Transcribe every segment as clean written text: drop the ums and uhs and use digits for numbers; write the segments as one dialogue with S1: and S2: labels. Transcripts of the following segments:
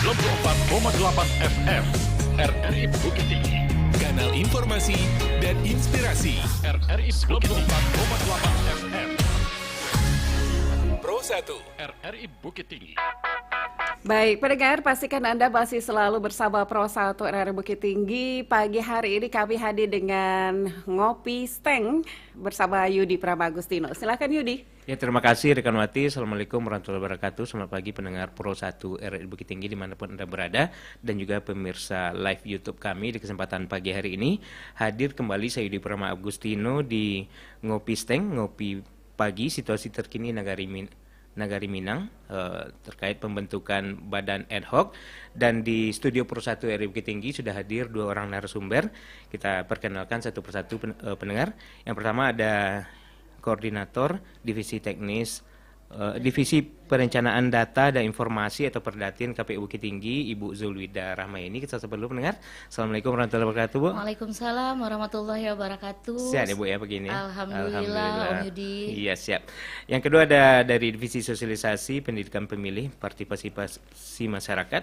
S1: 94,8 FM RRI Bukit Tinggi.
S2: Kanal informasi dan inspirasi.
S1: RRI Bukit Tinggi 94,8 FM
S2: Pro 1.
S1: RRI Bukit Tinggi.
S3: Baik, pendengar, pastikan Anda masih selalu bersama Pro 1 RRI Bukit Tinggi. Pagi hari ini kami hadir dengan Ngopi Steng bersama Yudi Pramagustino. Silakan Yudi.
S4: Ya, terima kasih rekan Wati. Assalamualaikum warahmatullahi wabarakatuh. Selamat pagi pendengar Pro 1 RRI Bukit Tinggi dimanapun Anda berada, dan juga pemirsa live YouTube kami. Di kesempatan pagi hari ini hadir kembali saya Yudi Pramagustino di Ngopi Steng, ngopi pagi, situasi terkini Nagari Minang terkait pembentukan badan ad hoc. Dan di studio Pro 1 RRI Bukit Tinggi sudah hadir dua orang narasumber. Kita perkenalkan satu persatu pendengar. Yang pertama ada Koordinator Divisi Teknis Divisi Perencanaan Data dan Informasi atau Perdatin KPU Bukit Tinggi, Ibu Zulwida Rahmayeni. Kita sapa dulu pendengar. Assalamualaikum warahmatullahi wabarakatuh, Bu.
S5: Waalaikumsalam warahmatullahi wabarakatuh.
S4: Sehat ya, Bu, ya, begini.
S5: Alhamdulillah, Om Yudi.
S4: Iya, siap. Yang kedua ada dari Divisi Sosialisasi Pendidikan Pemilih, Partisipasi Masyarakat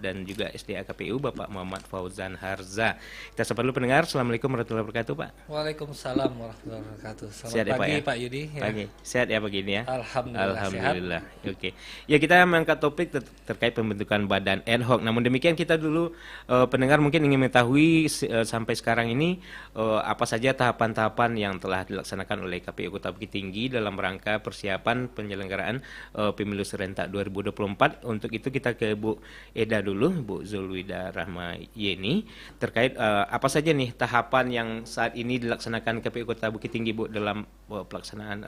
S4: dan juga SDA KPU, Bapak Muhammad Fauzan Harza. Kita sapa dulu pendengar. Assalamualaikum warahmatullahi wabarakatuh, Pak.
S6: Waalaikumsalam warahmatullahi wabarakatuh. Selamat
S4: Sehat ya,
S6: pagi,
S4: ya?
S6: Pak Yudi. Ya.
S4: Pagi. Sehat ya begini ya?
S6: Alhamdulillah.
S4: Oke. Ya, kita mengangkat topik terkait pembentukan badan ad hoc. Namun demikian kita dulu pendengar mungkin ingin mengetahui sampai sekarang ini apa saja tahapan-tahapan yang telah dilaksanakan oleh KPU Kota Bukit Tinggi dalam rangka persiapan penyelenggaraan Pemilu Serentak 2024. Untuk itu kita ke Bu Eda dulu, Bu Zulwida Rahmayeni, terkait apa saja nih tahapan yang saat ini dilaksanakan KPU Kota Bukit Tinggi, Bu, dalam pelaksanaan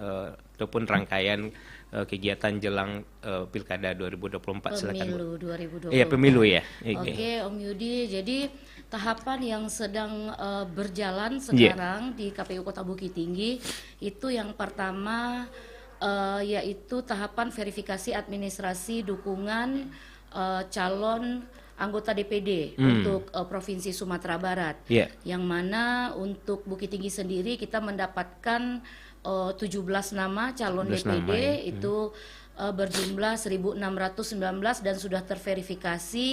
S4: ataupun rangkaian kegiatan jelang Pilkada 2024. Silakan, Bu.
S5: Pemilu 2024.
S4: Iya, pemilu ya.
S5: Oke, Om Yudi. Jadi tahapan yang sedang berjalan sekarang di KPU Kota Bukit Tinggi itu yang pertama yaitu tahapan verifikasi administrasi dukungan calon anggota DPD untuk Provinsi Sumatera Barat.
S4: Yeah.
S5: Yang mana untuk Bukit Tinggi sendiri kita mendapatkan 17 nama calon
S4: 17
S5: DPD
S4: nama, ya.
S5: itu berjumlah 1.619 dan sudah terverifikasi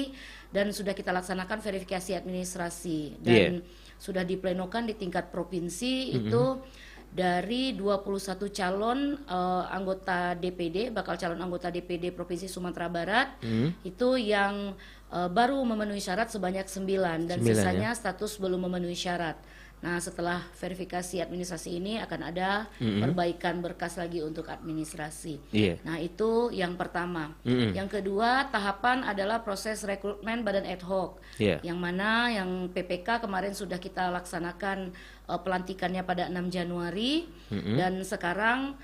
S5: dan sudah kita laksanakan verifikasi administrasi dan sudah diplenokan di tingkat provinsi. Itu dari 21 calon anggota DPD, bakal calon anggota DPD Provinsi Sumatera Barat, itu yang baru memenuhi syarat sebanyak 9 dan sisanya status belum memenuhi syarat. Nah, setelah verifikasi administrasi ini akan ada perbaikan berkas lagi untuk administrasi. Nah, itu yang pertama. Yang kedua, tahapan adalah proses rekrutmen badan ad hoc. Yang mana yang PPK kemarin sudah kita laksanakan pelantikannya pada 6 Januari dan sekarang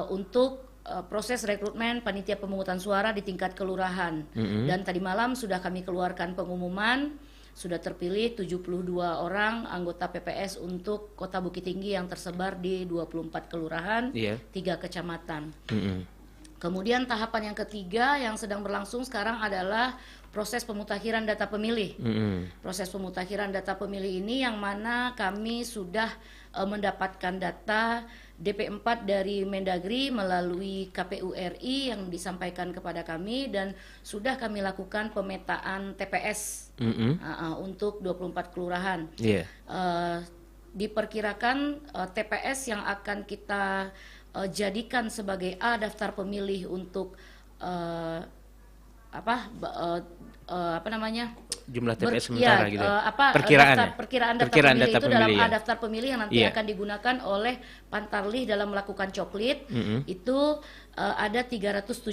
S5: untuk proses rekrutmen panitia pemungutan suara di tingkat kelurahan. Dan tadi malam sudah kami keluarkan pengumuman, sudah terpilih 72 orang anggota PPS untuk Kota Bukit Tinggi yang tersebar di 24 kelurahan, 3 kecamatan. Kemudian tahapan yang ketiga yang sedang berlangsung sekarang adalah proses pemutakhiran data pemilih. Proses pemutakhiran data pemilih ini yang mana kami sudah mendapatkan data DP4 dari Mendagri melalui KPU RI yang disampaikan kepada kami dan sudah kami lakukan pemetaan TPS untuk 24 kelurahan. Diperkirakan TPS yang akan kita jadikan sebagai A daftar pemilih untuk
S4: jumlah TPS sementara gitu.
S5: Perkiraan data pemilih itu dalam
S4: ya.
S5: daftar pemilih yang nanti akan digunakan oleh Pantarlih dalam melakukan coklit. Itu ada 375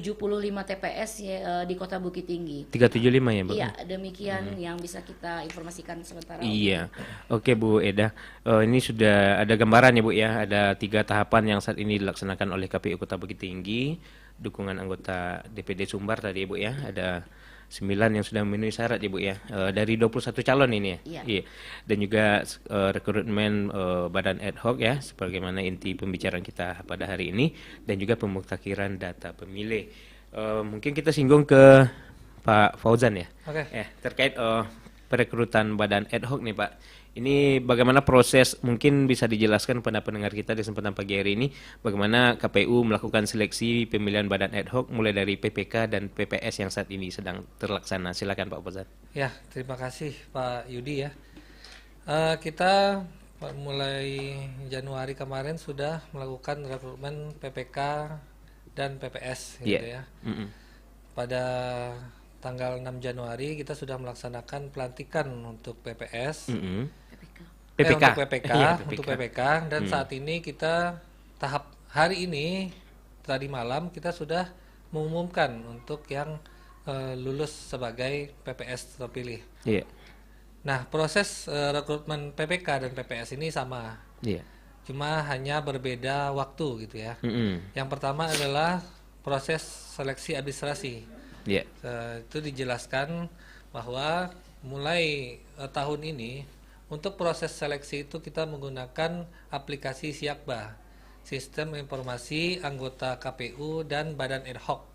S5: TPS di Kota Bukit Tinggi.
S4: 375 ya, Bu?
S5: Iya, demikian yang bisa kita informasikan sementara.
S4: Iya. Oke, Bu Eda. Ini sudah ada gambaran ya, Bu, ya. Ada 3 tahapan yang saat ini dilaksanakan oleh KPU Kota Bukit Tinggi. Dukungan anggota DPD Sumbar tadi, Bu, ya. Ada 9 yang sudah memenuhi syarat ya, Bu, ya, dari 21 calon ini ya. Iya. Dan juga rekrutmen badan ad hoc ya, sebagaimana inti pembicaraan kita pada hari ini, dan juga pemutakhiran data pemilih. Mungkin kita singgung ke Pak Fauzan ya.
S6: Oke.
S4: Terkait perekrutan badan ad hoc nih Pak. Ini bagaimana proses, mungkin bisa dijelaskan pada pendengar kita di kesempatan pagi hari ini, bagaimana KPU melakukan seleksi pemilihan badan ad hoc mulai dari PPK dan PPS yang saat ini sedang terlaksana. Silakan Pak Fauzan.
S6: Ya, terima kasih Pak Yudi ya. Kita mulai Januari kemarin sudah melakukan rekrutmen PPK dan PPS gitu ya. Pada tanggal 6 Januari kita sudah melaksanakan pelantikan untuk PPS.
S4: PPK.
S6: Untuk PPK,
S4: Iya,
S6: untuk PPK dan saat ini kita hari ini tadi malam kita sudah mengumumkan untuk yang lulus sebagai PPS terpilih.
S4: Iya.
S6: Nah, proses rekrutmen PPK dan PPS ini sama.
S4: Iya.
S6: Cuma hanya berbeda waktu gitu ya. Yang pertama adalah proses seleksi administrasi.
S4: Iya.
S6: Itu dijelaskan bahwa mulai tahun ini untuk proses seleksi itu kita menggunakan aplikasi Siakba, Sistem Informasi Anggota KPU dan Badan Ad Hoc,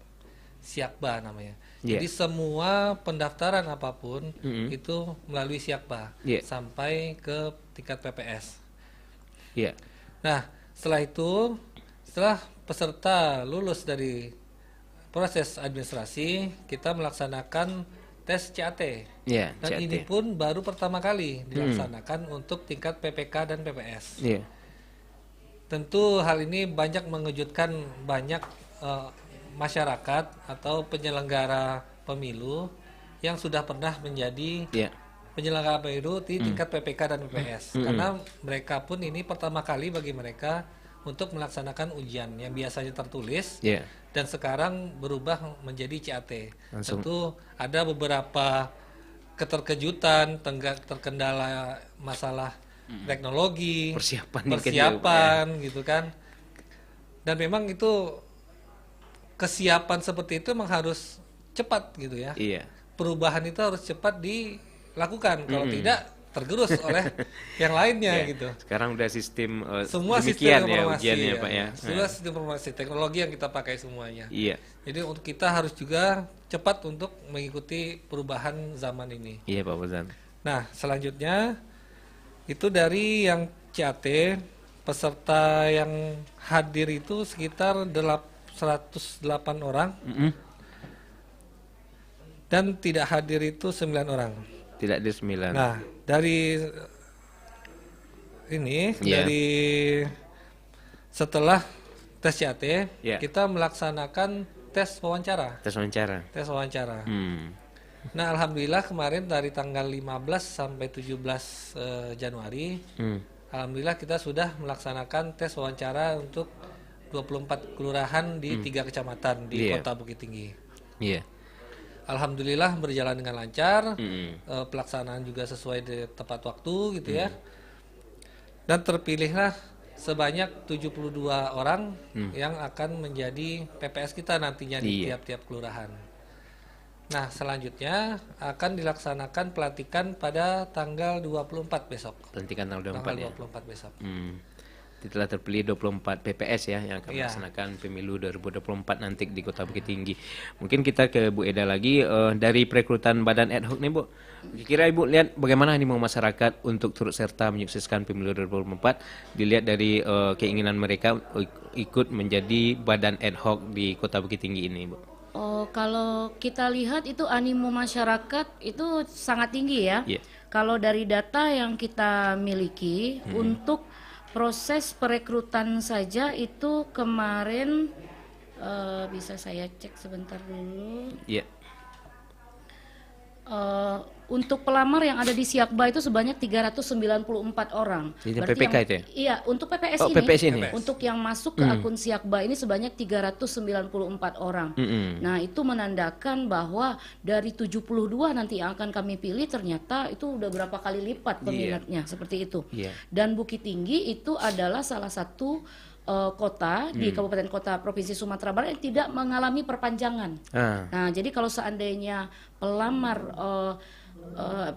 S6: Siakba namanya.
S4: Yeah.
S6: Jadi semua pendaftaran apapun itu melalui Siakba sampai ke tingkat PPS.
S4: Iya.
S6: Nah, setelah peserta lulus dari proses administrasi, kita melaksanakan tes CAT.
S4: Iya,
S6: Dan
S4: CAT.
S6: ini pun baru pertama kali dilaksanakan untuk tingkat PPK dan PPS.
S4: Iya.
S6: Tentu hal ini banyak mengejutkan banyak masyarakat atau penyelenggara pemilu yang sudah pernah menjadi
S4: Iya.
S6: penyelenggara pemilu di tingkat PPK dan PPS. Karena mereka pun ini pertama kali bagi mereka untuk melaksanakan ujian yang biasanya tertulis
S4: Iya.
S6: dan sekarang berubah menjadi CAT.
S4: Langsung.
S6: Tentu ada beberapa keterkejutan, terkendala masalah teknologi,
S4: Persiapan
S6: gitu kan. Dan memang itu kesiapan seperti itu memang harus cepat gitu ya.
S4: Iya.
S6: Perubahan itu harus cepat dilakukan. Kalau tidak tergerus oleh yang lainnya
S4: Iya.
S6: gitu.
S4: Sekarang udah sistem
S6: Semua
S4: demikian
S6: sistem
S4: ya
S6: informasi
S4: ujiannya Pak ya.
S6: Semua sistem informasi teknologi yang kita pakai semuanya.
S4: Iya.
S6: Jadi untuk kita harus juga cepat untuk mengikuti perubahan zaman ini.
S4: Iya Pak Fauzan.
S6: Nah, selanjutnya itu dari yang CAT peserta yang hadir itu sekitar 108 orang dan tidak hadir itu 9 orang.
S4: Tidak di 9.
S6: Nah, dari ini dari setelah tes CAT kita melaksanakan tes wawancara.
S4: Tes wawancara.
S6: Tes wawancara. Nah, alhamdulillah kemarin dari tanggal 15 sampai 17 Januari, alhamdulillah kita sudah melaksanakan tes wawancara untuk 24 kelurahan di 3 kecamatan di Kota Bukit Tinggi.
S4: Iya.
S6: Alhamdulillah berjalan dengan lancar, pelaksanaan juga sesuai di tepat waktu gitu ya. Dan terpilihlah sebanyak 72 orang yang akan menjadi PPS kita nantinya di tiap-tiap kelurahan. Nah, selanjutnya akan dilaksanakan pelantikan pada tanggal 24 besok.
S4: Pelantikan tanggal 24 ya.
S6: 24 besok.
S4: Telah terpilih 24 PPS ya yang akan
S6: Iya.
S4: melaksanakan pemilu 2024 nanti di Kota Bukit Tinggi. Mungkin kita ke Bu Eda lagi dari perekrutan badan ad hoc nih Bu. Kira Ibu lihat bagaimana animo masyarakat untuk turut serta menyukseskan pemilu 2024 dilihat dari keinginan mereka ikut menjadi badan ad hoc di Kota Bukit Tinggi ini Bu.
S5: Oh, kalau kita lihat itu animo masyarakat itu sangat tinggi ya.
S4: Iya.
S5: Kalau dari data yang kita miliki untuk proses perekrutan saja itu kemarin bisa saya cek sebentar dulu.
S4: Iya.
S5: Untuk pelamar yang ada di Siakba itu sebanyak 394 orang.
S4: Ini
S5: Berarti
S4: PPK
S5: yang,
S4: itu ya?
S5: Iya, untuk PPS
S4: Oh,
S5: ini.
S4: PPS ini.
S5: Untuk yang masuk ke akun Siakba ini sebanyak 394 orang. Nah, itu menandakan bahwa dari 72 nanti yang akan kami pilih ternyata itu udah berapa kali lipat peminatnya seperti itu. Dan Bukit Tinggi itu adalah salah satu kota di Kabupaten Kota Provinsi Sumatera Barat yang tidak mengalami perpanjangan. Nah, jadi kalau seandainya pelamar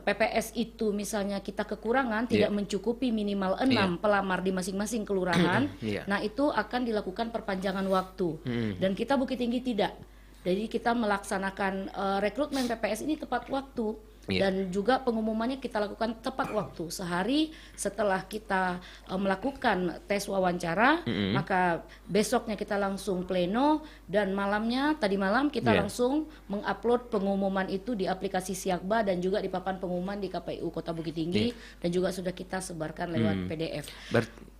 S5: PPS itu misalnya kita kekurangan tidak mencukupi minimal 6 pelamar di masing-masing kelurahan, nah itu akan dilakukan perpanjangan waktu. Dan kita Bukit Tinggi tidak. Jadi kita melaksanakan rekrutmen PPS ini tepat waktu.
S4: Iya.
S5: Dan juga pengumumannya kita lakukan tepat waktu, sehari setelah kita melakukan tes wawancara, maka besoknya kita langsung pleno, dan tadi malam kita
S4: Iya.
S5: langsung mengupload pengumuman itu di aplikasi Siakba dan juga di papan pengumuman di KPU Kota Bukit Tinggi, dan juga sudah kita sebarkan lewat PDF.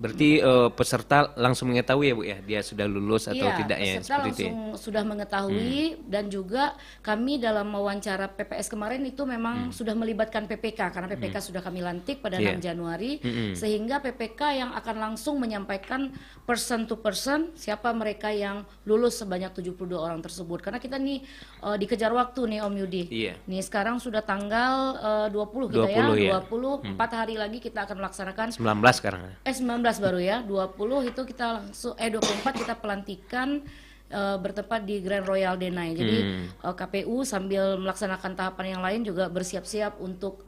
S4: Berarti peserta langsung mengetahui ya Bu ya, dia sudah lulus atau tidak ya,
S5: peserta
S4: seperti itu.
S5: langsung sudah mengetahui, dan juga kami dalam wawancara PPS kemarin itu memang sudah melibatkan PPK, karena PPK sudah kami lantik pada 6 Januari, sehingga PPK yang akan langsung menyampaikan person to person siapa mereka yang lulus sebanyak 72 orang tersebut. Karena kita nih dikejar waktu nih Om Yudi.
S4: Iya.
S5: Nih sekarang sudah tanggal 20 kita
S4: 20 ya.
S5: 20, 4 hari lagi kita akan melaksanakan
S4: 19 sekarang.
S5: 19 baru ya, 20 itu kita langsung 24 kita pelantikan bertempat di Grand Royal Denai. Jadi KPU sambil melaksanakan tahapan yang lain juga bersiap-siap untuk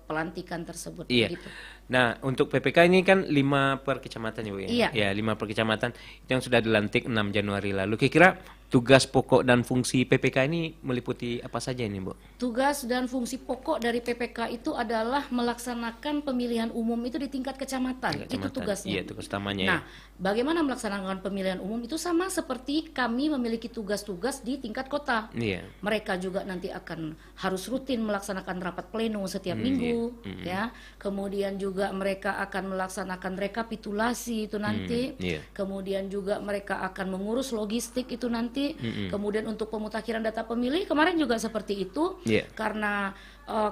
S5: pelantikan tersebut.
S4: Iya.
S5: Begitu.
S4: Nah, untuk PPK ini kan 5 per kecamatan ya Bu ya?
S5: Iya.
S4: Ya, 5 per kecamatan yang sudah dilantik 6 Januari lalu. Kira-kira tugas pokok dan fungsi PPK ini meliputi apa saja ini Bu?
S5: Tugas dan fungsi pokok dari PPK itu adalah melaksanakan pemilihan umum itu di tingkat kecamatan. Itu
S4: Kecamatan.
S5: tugasnya.
S4: Iya, tugas utamanya
S5: Nah, bagaimana melaksanakan pemilihan umum itu sama seperti kami memiliki tugas-tugas di tingkat kota.
S4: Iya.
S5: Mereka juga nanti akan harus rutin melaksanakan rapat pleno setiap minggu, ya. Kemudian juga mereka akan melaksanakan rekapitulasi itu nanti.
S4: Iya.
S5: Kemudian juga mereka akan mengurus logistik itu nanti. Kemudian untuk pemutakhiran data pemilih kemarin juga seperti itu.
S4: Iya.
S5: Karena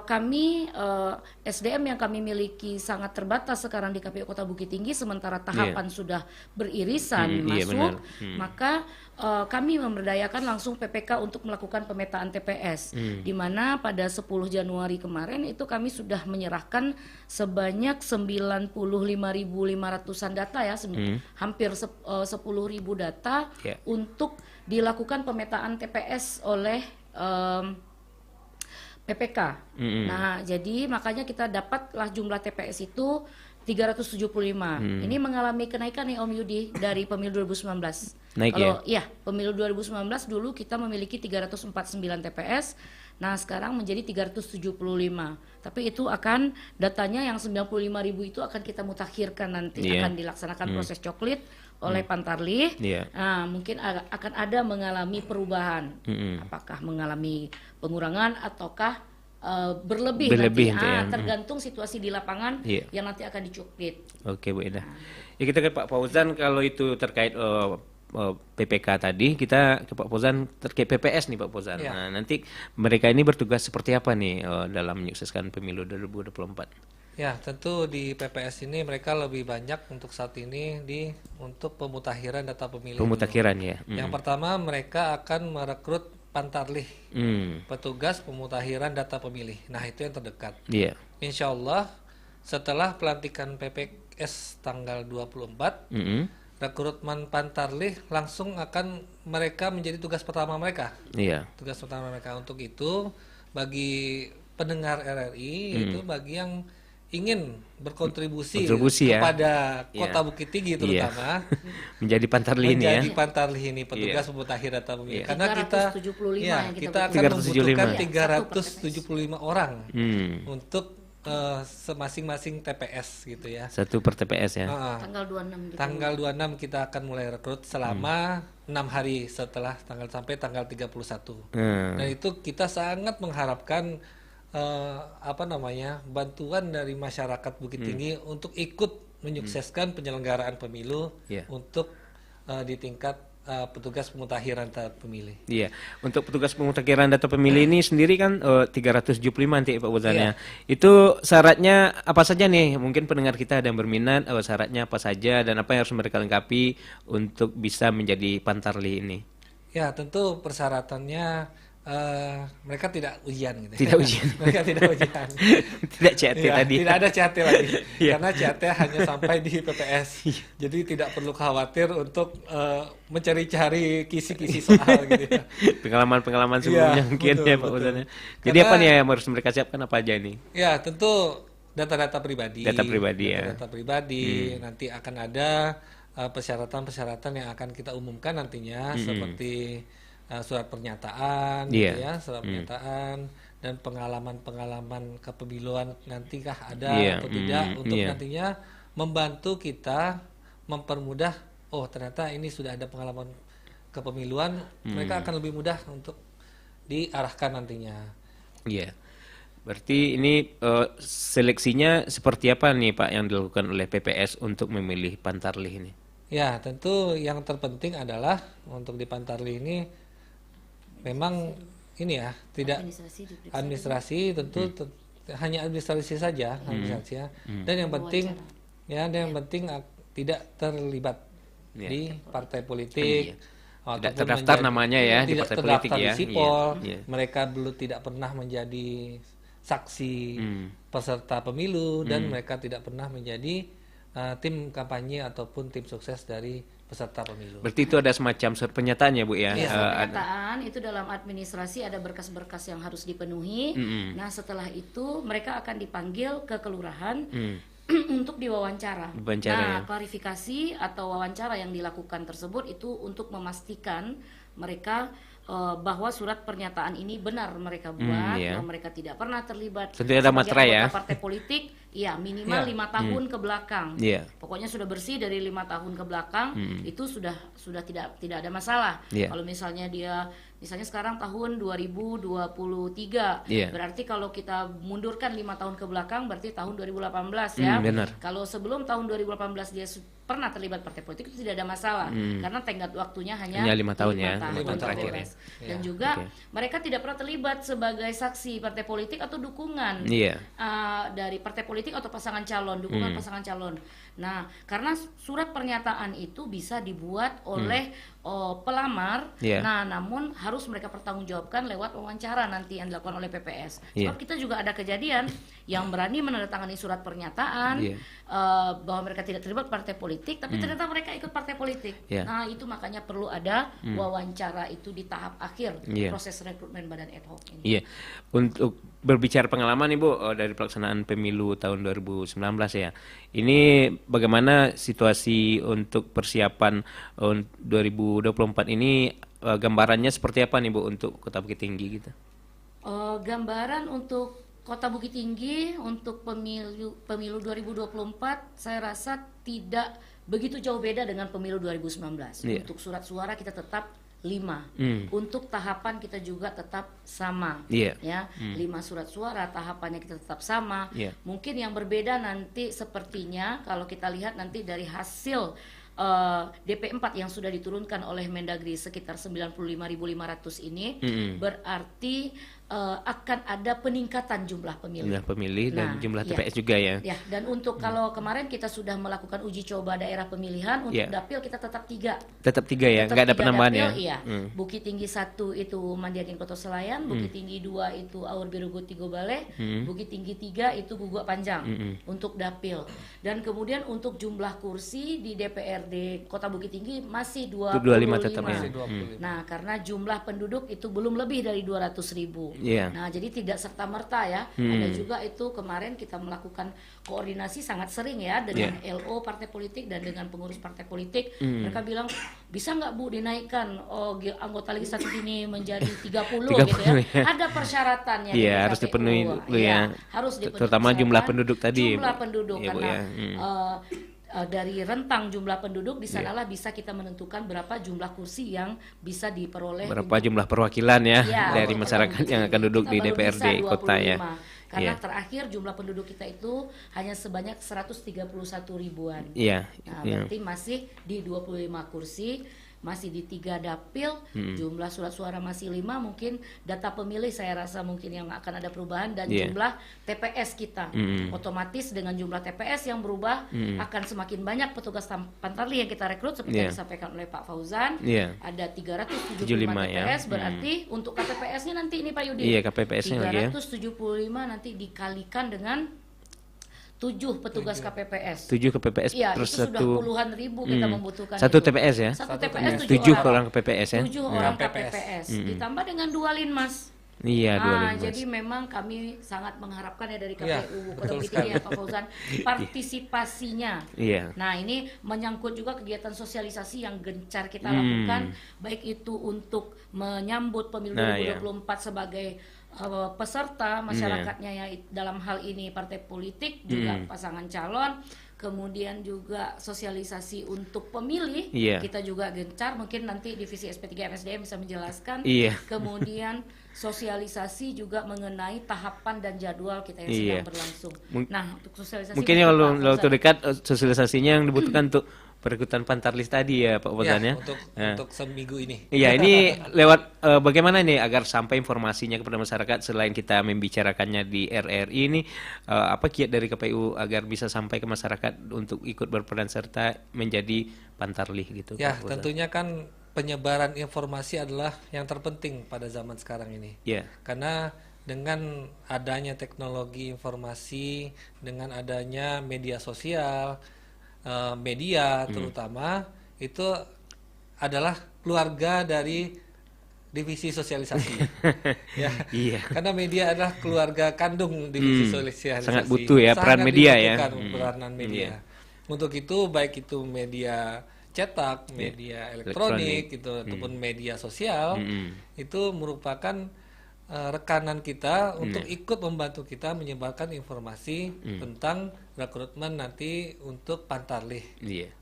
S5: kami SDM yang kami miliki sangat terbatas sekarang di KPU Kota Bukit Tinggi, sementara tahapan sudah beririsan
S4: iya,
S5: masuk,
S4: benar.
S5: maka kami memberdayakan langsung PPK untuk melakukan pemetaan TPS, di mana pada 10 Januari kemarin itu kami sudah menyerahkan sebanyak 95.500-an data ya, hampir 10.000 data
S4: Yeah.
S5: untuk dilakukan pemetaan TPS oleh PPK. Nah, jadi makanya kita dapatlah jumlah TPS itu 375. Ini mengalami kenaikan nih Om Yudi dari pemilu 2019.
S4: Naik
S5: Kalau iya, pemilu 2019 dulu kita memiliki 349 TPS. Nah, sekarang menjadi 375. Tapi itu akan datanya yang 95.000 itu akan kita mutakhirkan nanti,
S4: Iya.
S5: akan dilaksanakan proses coklit oleh Pantarlih.
S4: Iya.
S5: Nah, mungkin akan ada mengalami perubahan. Apakah mengalami pengurangan ataukah berlebih
S4: Berlebih
S5: nanti.
S4: nanti ya.
S5: Tergantung situasi di lapangan
S4: Iya.
S5: yang nanti akan dicoklit.
S4: Oke Bu Eda. Ya kita ke Pak Fauzan, kalau itu terkait PPK tadi, kita ke Pak Fauzan terkait PPS nih Pak Fauzan.
S6: Ya.
S4: Nah, nanti mereka ini bertugas seperti apa nih dalam menyukseskan pemilu 2024?
S6: Ya, tentu di PPS ini mereka lebih banyak untuk saat ini untuk pemutakhiran data pemilih.
S4: Pemutakhiran ya.
S6: Yang pertama mereka akan merekrut Pantarlih,
S4: Hmm.
S6: petugas pemutakhiran data pemilih. Nah, itu yang terdekat.
S4: Iya.
S6: Insya Allah setelah pelantikan PPS tanggal 24,
S4: Mm-mm.
S6: rekrutmen Pantarlih langsung akan mereka menjadi tugas pertama mereka.
S4: Iya.
S6: Tugas pertama mereka untuk itu bagi pendengar RRI itu bagi yang ingin berkontribusi
S4: Kontribusi ya.
S6: kepada Kota
S4: Iya.
S6: Bukit Tinggi
S4: Iya.
S6: terutama
S4: Menjadi pantarlih ini ya.
S6: menjadi Pantarlih ini petugas
S4: Iya.
S6: pemutakhir data pemilih.
S4: Iya.
S6: Karena kita
S5: 375
S6: ya,
S5: yang kita
S6: kita akan
S4: 375.
S6: membutuhkan
S5: Iya,
S6: 375 orang untuk masing-masing TPS gitu ya.
S4: Satu per TPS ya.
S5: Tanggal 26 gitu.
S6: Tanggal 26 kita akan mulai rekrut selama 6 hari setelah sampai tanggal 31. Dan itu kita sangat mengharapkan bantuan dari masyarakat Bukit Tinggi untuk ikut menyukseskan penyelenggaraan pemilu
S4: Iya.
S6: untuk di tingkat petugas pemutakhiran data pemilih.
S4: Iya, untuk petugas pemutakhiran data pemilih ini sendiri kan 375 nanti Pak Fauzan ya. Itu syaratnya apa saja nih? Mungkin pendengar kita ada yang berminat, syaratnya apa saja dan apa yang harus mereka lengkapi untuk bisa menjadi pantarlih ini?
S6: Ya, tentu persyaratannya mereka tidak ujian gitu.
S4: Tidak ujian.
S6: Mereka tidak ujian.
S4: Tidak CAT
S6: Iya,
S4: tadi.
S6: tidak ada CAT lagi.
S4: Iya.
S6: Karena CAT hanya sampai di PPS. Jadi tidak perlu khawatir untuk mencari-cari kisi-kisi soal gitu ya.
S4: Pengalaman-pengalaman sebelumnya
S6: Iya,
S4: mungkin
S6: betul,
S4: ya Pak
S6: betul.
S4: Fauzan ya. Jadi
S6: Karena-
S4: apa nih yang harus mereka siapkan apa aja nih?
S6: Ya, tentu data-data pribadi.
S4: Data pribadi, ya.
S6: Data pribadi. Nanti akan ada persyaratan-persyaratan yang akan kita umumkan nantinya seperti surat pernyataan
S4: Iya.
S6: gitu ya, surat pernyataan, dan pengalaman-pengalaman kepemiluan nantikah ada
S4: Iya,
S6: atau tidak untuk
S4: iya.
S6: nantinya membantu kita mempermudah, oh ternyata ini sudah ada pengalaman kepemiluan, mereka akan lebih mudah untuk diarahkan nantinya.
S4: Iya. Berarti ini seleksinya seperti apa nih Pak yang dilakukan oleh PPS untuk memilih Pantarlih ini?
S6: Ya, tentu yang terpenting adalah untuk di Pantarlih ini memang ini ya, tidak
S5: Administrasi diperiksa
S6: administrasi tentu hanya administrasi saja, administrasi ya. Dan yang penting ya, dan yang penting tidak terlibat
S4: Ya.
S6: di partai politik.
S4: Tidak
S6: ataupun
S4: terdaftar namanya ya di
S6: tidak
S4: partai
S6: terdaftar
S4: politik
S6: di
S4: ya.
S6: sipol.
S4: Iya.
S6: Mereka belum tidak pernah menjadi saksi peserta pemilu dan mereka tidak pernah menjadi tim kampanye ataupun tim sukses dari peserta pemilu.
S4: Berarti itu ada semacam surat pernyataan ya Bu ya?
S6: Iya.
S5: Pernyataan itu dalam administrasi ada berkas-berkas yang harus dipenuhi. Nah, setelah itu mereka akan dipanggil ke kelurahan untuk diwawancara.
S4: Diwawancara,
S5: Nah,
S4: ya.
S5: klarifikasi atau wawancara yang dilakukan tersebut itu untuk memastikan mereka bahwa surat pernyataan ini benar mereka buat,
S4: iya.
S5: bahwa mereka tidak pernah terlibat
S4: Tentu ada
S5: sebagai
S4: materai ya.
S5: anggota partai politik, ya minimal 5 tahun ke belakang.
S4: Iya.
S5: Pokoknya sudah bersih dari 5 tahun ke belakang, itu sudah tidak ada masalah.
S4: Iya.
S5: Kalau misalnya dia misalnya sekarang tahun 2023,
S4: Iya.
S5: berarti kalau kita mundurkan 5 tahun ke belakang berarti tahun 2018 ya.
S4: Benar.
S5: Kalau sebelum tahun 2018 dia pernah terlibat partai politik itu tidak ada masalah karena tenggat waktunya hanya
S4: Hanya 5 tahun ya,
S5: 5
S4: lima tahun terakhir ya.
S5: Dan juga mereka tidak pernah terlibat sebagai saksi partai politik atau dukungan
S4: Iya.
S5: dari partai politik atau pasangan calon, dukungan pasangan calon. Nah, karena surat pernyataan itu bisa dibuat oleh pelamar,
S4: Iya.
S5: nah namun harus mereka pertanggungjawabkan lewat wawancara nanti yang dilakukan oleh PPS.
S4: Iya.
S5: Sebab kita juga ada kejadian yang berani menandatangani surat pernyataan
S4: Iya.
S5: bahwa mereka tidak terlibat partai politik, tapi ternyata mereka ikut partai politik.
S4: Iya.
S5: Nah, itu makanya perlu ada wawancara itu di tahap akhir
S4: Iya.
S5: proses rekrutmen badan ad hoc ini.
S4: Iya, untuk berbicara pengalaman Ibu dari pelaksanaan pemilu tahun 2019 ya. Ini bagaimana situasi untuk persiapan 2024 ini, gambarannya seperti apa nih Bu untuk Kota Bukit Tinggi gitu?
S5: Gambaran untuk Kota Bukit Tinggi untuk pemilu 2024 saya rasa tidak begitu jauh beda dengan pemilu 2019.
S4: Iya.
S5: Untuk surat suara kita tetap 5. Untuk tahapan kita juga tetap sama.
S4: Iya.
S5: Ya, 5 surat suara tahapannya kita tetap sama.
S4: Iya.
S5: Mungkin yang berbeda nanti sepertinya kalau kita lihat nanti dari hasil DP4 yang sudah diturunkan oleh Mendagri sekitar 95.500 ini berarti akan ada peningkatan jumlah pemilih.
S4: Jumlah pemilih dan
S5: Nah,
S4: jumlah
S5: iya.
S4: TPS juga ya.
S5: Ya, dan untuk kalau kemarin kita sudah melakukan uji coba daerah pemilihan, untuk
S4: Iya.
S5: dapil kita tetap 3.
S4: Tetap 3 ya, nggak ada penambahan ya.
S5: Iya. Bukit Tinggi 1 itu Mandiatin Koto Selayan, Bukit Tinggi 2 itu Aur Biru Tigo Bale, Bukit Tinggi 3 itu Guguk Panjang untuk dapil. Dan kemudian untuk jumlah kursi di DPRD Kota Bukit Tinggi masih
S4: 25 tetap ya.
S6: Masih 25.
S5: Nah, karena jumlah penduduk itu belum lebih dari 200.000.
S4: Iya.
S5: Nah, jadi tidak serta-merta ya. Ada juga itu kemarin kita melakukan koordinasi sangat sering ya dengan LO partai politik dan dengan pengurus partai politik. Mereka bilang, bisa nggak Bu dinaikkan anggota legislatif ini menjadi 30 gitu ya. Ada persyaratannya.
S4: Iya,
S5: dari
S4: harus
S5: KPU.
S4: dipenuhi dulu ya.
S5: Iya, harus dipenuhi
S4: Terutama jumlah
S5: persyaratan.
S4: penduduk tadi,
S5: Jumlah
S4: Bu.
S5: penduduk
S4: Iya, Bu,
S5: karena
S4: ya.
S5: dari rentang jumlah penduduk di sanalah bisa kita menentukan berapa jumlah kursi yang bisa diperoleh
S4: Berapa jumlah perwakilan ya
S5: Iya,
S4: dari
S5: untuk
S4: masyarakat
S5: Kota
S4: yang
S5: Bukit
S4: akan
S5: Tinggi.
S4: duduk
S5: Kita
S4: di
S5: baru
S4: DPRD
S5: bisa
S4: kota ya.
S5: 25. Karena
S4: Iya.
S5: terakhir jumlah penduduk kita itu hanya sebanyak 131 ribuan.
S4: Iya.
S5: Nah,
S4: Iya.
S5: berarti masih di 25 kursi, masih di 3 dapil, jumlah surat suara masih 5, mungkin data pemilih saya rasa mungkin yang akan ada perubahan dan
S4: Iya.
S5: jumlah TPS kita. Otomatis dengan jumlah TPS yang berubah akan semakin banyak petugas Pantarlih yang kita rekrut seperti
S4: Iya.
S5: yang disampaikan oleh Pak Fauzan.
S4: Iya.
S5: Ada 375
S4: 75 ya.
S5: TPS, berarti untuk KPPS-nya nanti ini Pak Yudi.
S4: Iya, KPPS-nya lagi ya.
S5: 375 nanti dikalikan dengan 7 petugas KPPS.
S4: 7 ke PPS
S5: Iya,
S4: per
S5: itu sudah
S4: satu
S5: puluhan ribu kita membutuhkan.
S4: satu
S5: itu.
S4: TPS ya.
S5: Satu TPS
S4: 7
S5: 7
S4: orang ke PPS ya.
S5: 7 orang
S6: KPPS.
S5: KPPS. Ditambah dengan 2 linmas.
S4: Iya, 2
S5: Nah,
S4: linmas.
S5: jadi memang kami sangat mengharapkan ya dari
S6: Iya,
S5: KPU
S6: betul
S5: Kota Bukit Tinggi ya Pak Fauzan partisipasinya.
S4: Iya.
S5: Nah, ini menyangkut juga kegiatan sosialisasi yang gencar kita lakukan, baik itu untuk menyambut pemilu
S4: Nah, iya.
S5: 2024 sebagai peserta masyarakatnya yang dalam hal ini partai politik juga pasangan calon, kemudian juga sosialisasi untuk pemilih kita juga gencar, mungkin nanti divisi SP3 MSDM bisa menjelaskan. Kemudian sosialisasi juga mengenai tahapan dan jadwal kita yang sedang berlangsung. Nah, untuk sosialisasi
S4: mungkin yang waktu dekat sosialisasinya yang dibutuhkan untuk perekrutan Pantarlis tadi ya Pak Fauzan ya.
S6: Untuk seminggu ini.
S4: Iya, ini lewat bagaimana nih agar sampai informasinya kepada masyarakat selain kita membicarakannya di RRI ini, apa kiat dari KPU agar bisa sampai ke masyarakat untuk ikut berperan serta menjadi Pantarlis gitu.
S6: Ya, tentunya kan penyebaran informasi adalah yang terpenting pada zaman sekarang ini. Karena dengan adanya teknologi informasi, dengan adanya media sosial, media terutama itu adalah keluarga dari divisi sosialisasi. Karena media adalah keluarga kandung divisi sosialisasi.
S4: Sangat butuh ya peran media ya.
S6: Peranan media. Untuk itu baik itu media cetak, media elektronik gitu ataupun media sosial itu merupakan rekanan kita untuk ikut membantu kita menyebarkan informasi tentang rekrutmen nanti untuk Pantarlis,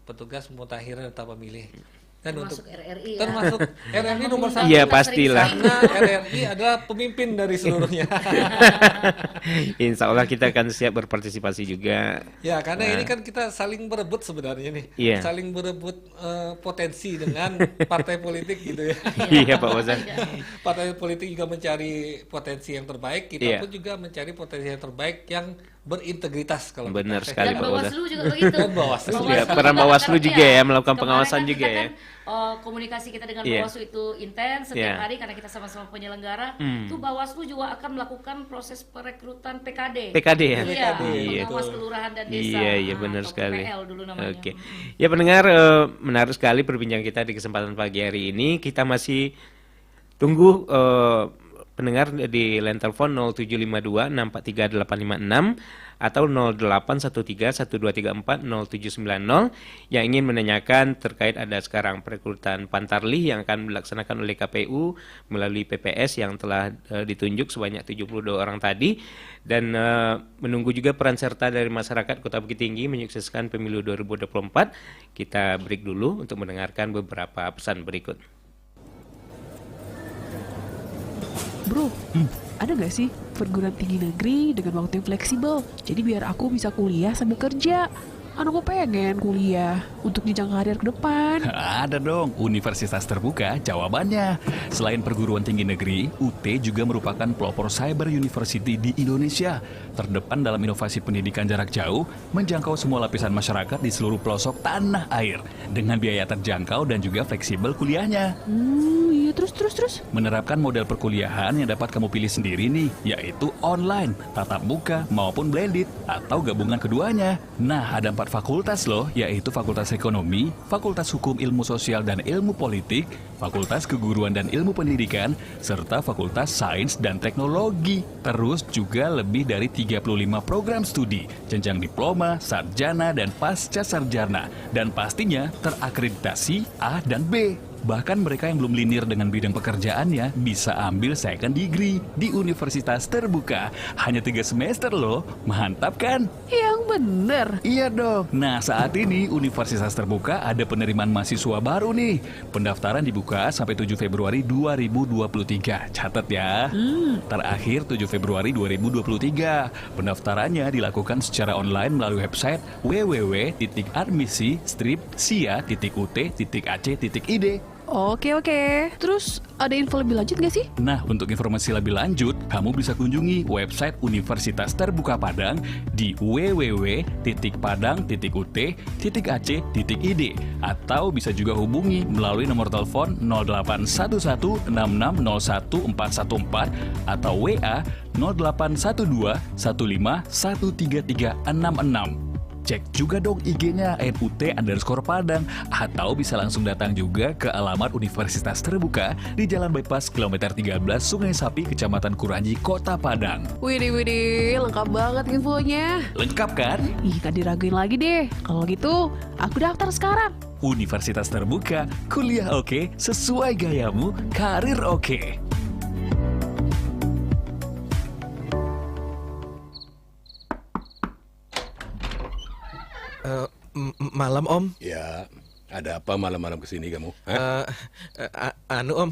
S6: petugas pemutakhiran data pemilih. Dan
S5: termasuk RRI
S6: termasuk RRI nomor 1.
S4: Iya pastilah.
S6: Karena RRI adalah pemimpin dari seluruhnya.
S4: Insya Allah kita akan siap berpartisipasi juga.
S6: Ya karena ini kan kita saling berebut sebenarnya nih, saling berebut potensi dengan partai politik gitu ya.
S4: Iya Pak Fauzan.
S6: Partai politik juga mencari potensi yang terbaik, kita pun juga mencari potensi yang terbaik yang berintegritas kalau
S4: benar sekali Pak Fauzan.
S5: Dan Bawaslu juga begitu.
S6: Dan Bawaslu
S4: juga. Peran Bawaslu juga ya melakukan pengawasan juga ya.
S5: Komunikasi kita dengan Bawaslu itu intens setiap hari karena kita sama-sama penyelenggara. Itu Bawaslu juga akan melakukan proses perekrutan PKD.
S4: PKD ya.
S5: Pengawas kelurahan dan desa.
S4: Iya benar sekali.
S5: PPL dulu namanya.
S4: Oke. Ya pendengar, menarik sekali perbincangan kita di kesempatan pagi hari ini. Kita masih tunggu pendengar di line telepon 0752 643 856 atau 0813 1234 0790 yang ingin menanyakan terkait ada sekarang perekrutan Pantarlis yang akan dilaksanakan oleh KPU melalui PPS yang telah ditunjuk sebanyak 72 orang tadi, dan menunggu juga peran serta dari masyarakat Kota Bukit Tinggi menyukseskan pemilu 2024. Kita break dulu untuk mendengarkan beberapa pesan berikut.
S7: Bro, ada nggak sih perguruan tinggi negeri dengan waktu yang fleksibel? Jadi biar aku bisa kuliah sambil kerja. Aku pengen kuliah untuk jenjang karir ke depan.
S8: Ada dong, Universitas Terbuka jawabannya. Selain perguruan tinggi negeri, UT juga merupakan pelopor cyber university di Indonesia. Terdepan dalam inovasi pendidikan jarak jauh, menjangkau semua lapisan masyarakat di seluruh pelosok tanah air. Dengan biaya terjangkau dan juga fleksibel kuliahnya.
S7: Iya, terus.
S8: Menerapkan model perkuliahan yang dapat kamu pilih sendiri nih, yaitu online, tatap muka, maupun blended, atau gabungan keduanya. Nah, ada 4 fakultas loh, yaitu Fakultas Ekonomi, Fakultas Hukum Ilmu Sosial dan Ilmu Politik, Fakultas Keguruan dan Ilmu Pendidikan, serta Fakultas Sains dan Teknologi. Terus juga lebih dari 35 program studi, jenjang diploma, sarjana, dan pasca sarjana. Dan pastinya terakreditasi A dan B. Bahkan mereka yang belum linear dengan bidang pekerjaannya bisa ambil second degree di Universitas Terbuka. Hanya 3 semester loh, mantap kan?
S7: Yang bener.
S8: Iya dong. Nah saat ini Universitas Terbuka ada penerimaan mahasiswa baru nih. Pendaftaran dibuka sampai 7 Februari 2023. Catat ya. Terakhir 7 Februari 2023. Pendaftarannya dilakukan secara online melalui website www.admisi-sia.ut.ac.id.
S7: Oke. Terus ada info lebih lanjut nggak sih?
S8: Nah, untuk informasi lebih lanjut, kamu bisa kunjungi website Universitas Terbuka Padang di www.padang.ut.ac.id atau bisa juga hubungi melalui nomor telepon 081166011414 atau WA 081215133666. Cek juga dong IG-nya @NUT_Padang atau bisa langsung datang juga ke alamat Universitas Terbuka di Jalan Bypass kilometer 13 Sungai Sapi, Kecamatan Kuranji, Kota Padang.
S7: Widih, lengkap banget infonya.
S8: Lengkap kan?
S7: Ih, gak diraguin lagi deh. Kalau gitu, aku daftar sekarang.
S8: Universitas Terbuka, kuliah oke, sesuai gayamu, karir oke.
S9: Malam Om.
S10: Ya, ada apa malam-malam kesini kamu?
S9: Anu Om,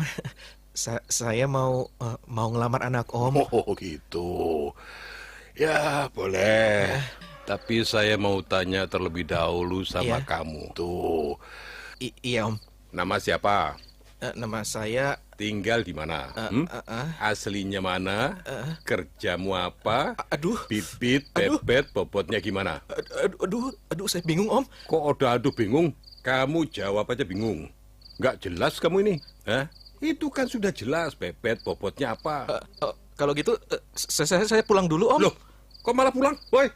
S9: saya mau ngelamar anak Om.
S10: Oh gitu. Ya boleh. Tapi saya mau tanya terlebih dahulu sama
S9: Iya.
S10: kamu. Tuh,
S9: Iya Om.
S10: nama siapa?
S9: Nama saya.
S10: Tinggal di mana? Aslinya mana? Kerjamu apa?
S9: Aduh.
S10: Bibit, bebet, bobotnya gimana?
S9: Aduh, saya bingung Om.
S10: Kok udah aduh bingung? Kamu jawab aja bingung. Nggak jelas kamu ini. Hah? Itu kan sudah jelas bebet, bobotnya apa?
S9: Kalau gitu, saya pulang dulu Om.
S10: Loh, kok malah pulang? Woi.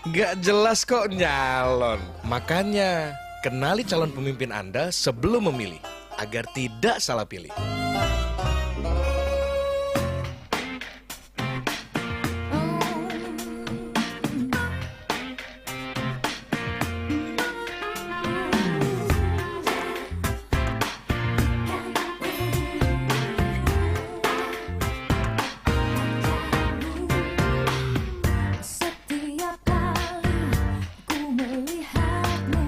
S11: Nggak jelas kok nyalon. Makanya, kenali calon pemimpin Anda sebelum memilih, agar tidak salah pilih.
S12: Setiap kali ku melihatmu,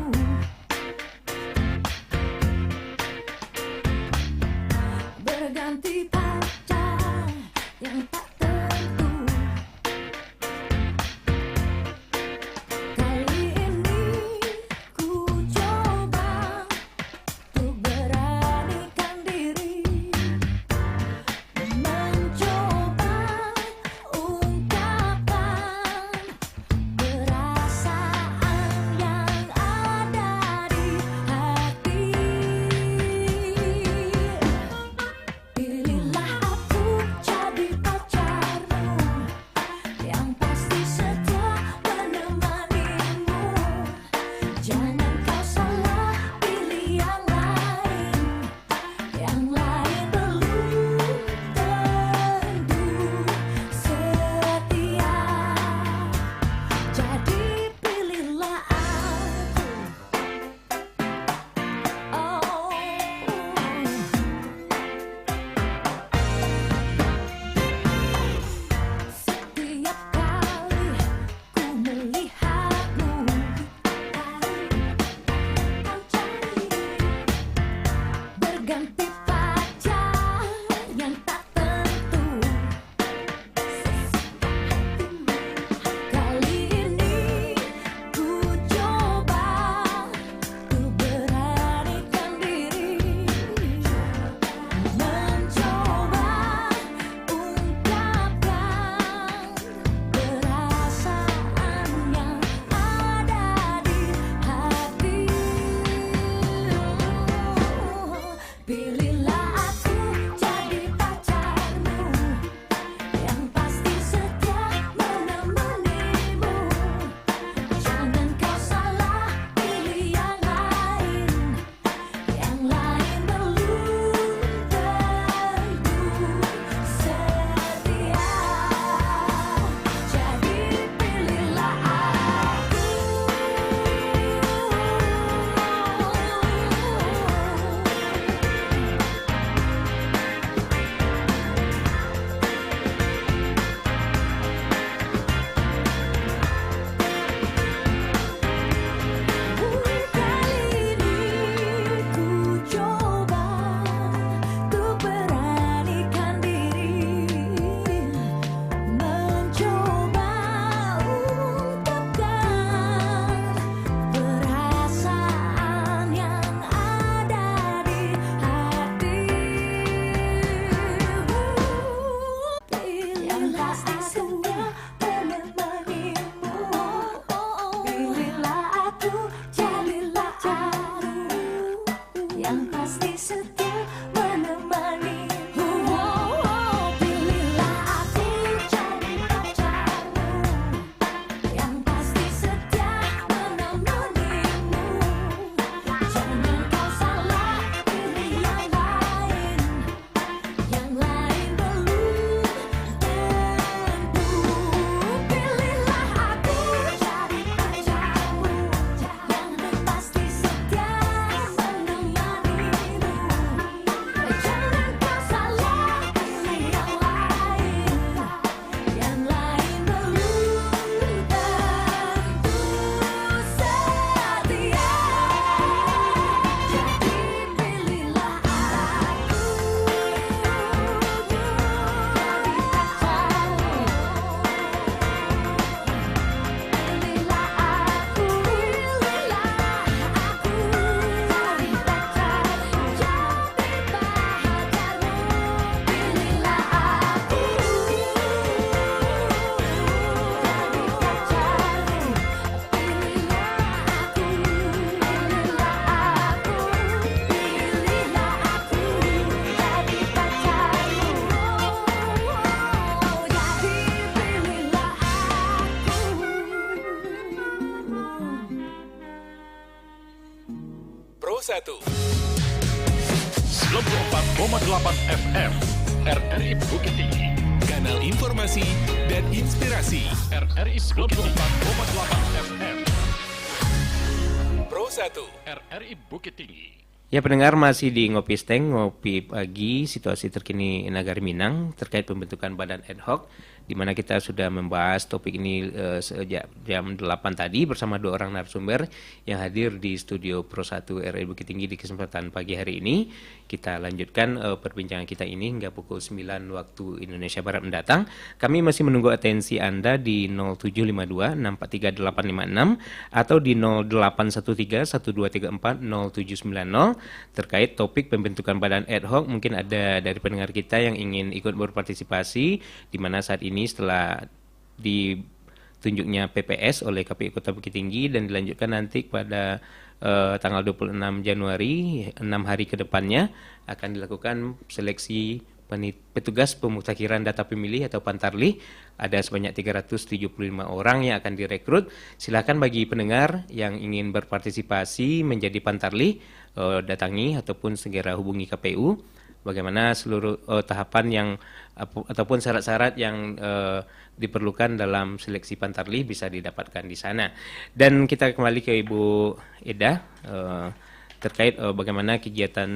S2: 1.
S1: 94,8 FM RRI Bukit Tinggi.
S2: Kanal informasi dan inspirasi.
S1: RRI 94,8 FM
S2: Pro 1.
S1: RRI Bukit Tinggi.
S4: Ya, pendengar, masih di Ngopi Steng, Ngopi Pagi, situasi terkini Nagari Minang terkait pembentukan badan ad hoc, di mana kita sudah membahas topik ini sejak jam 8 tadi bersama dua orang narasumber yang hadir di studio Pro 1 RRI Bukit Tinggi di kesempatan pagi hari ini. Kita lanjutkan perbincangan kita ini hingga pukul 9 waktu Indonesia Barat mendatang. Kami masih menunggu atensi Anda di 0752 643 856 atau di 0813 1234 0790 terkait topik pembentukan badan ad hoc. Mungkin ada dari pendengar kita yang ingin ikut berpartisipasi, di mana saat ini setelah ditunjuknya PPS oleh KPU Kota Bukit Tinggi dan dilanjutkan nanti pada tanggal 26 Januari, 6 hari ke depannya akan dilakukan seleksi petugas pemutakhiran data pemilih atau Pantarlih. Ada sebanyak 375 orang yang akan direkrut. Silakan bagi pendengar yang ingin berpartisipasi menjadi Pantarlih, datangi ataupun segera hubungi KPU. Bagaimana seluruh tahapan yang ataupun syarat-syarat yang diperlukan dalam seleksi Pantarlih bisa didapatkan di sana. Dan kita kembali ke Ibu Eda terkait bagaimana kegiatan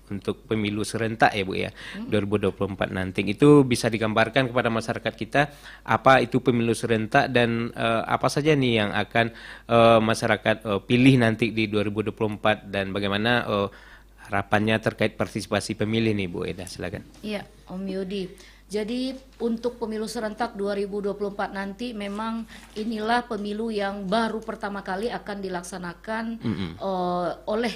S4: untuk pemilu serentak ya Bu ya, 2024 nanti. Itu bisa digambarkan kepada masyarakat kita apa itu pemilu serentak dan apa saja nih yang akan masyarakat pilih nanti di 2024 dan bagaimana harapannya terkait partisipasi pemilih nih Bu Eda, silakan.
S5: Iya, Om Yudi. Jadi untuk pemilu serentak 2024 nanti memang inilah pemilu yang baru pertama kali akan dilaksanakan oleh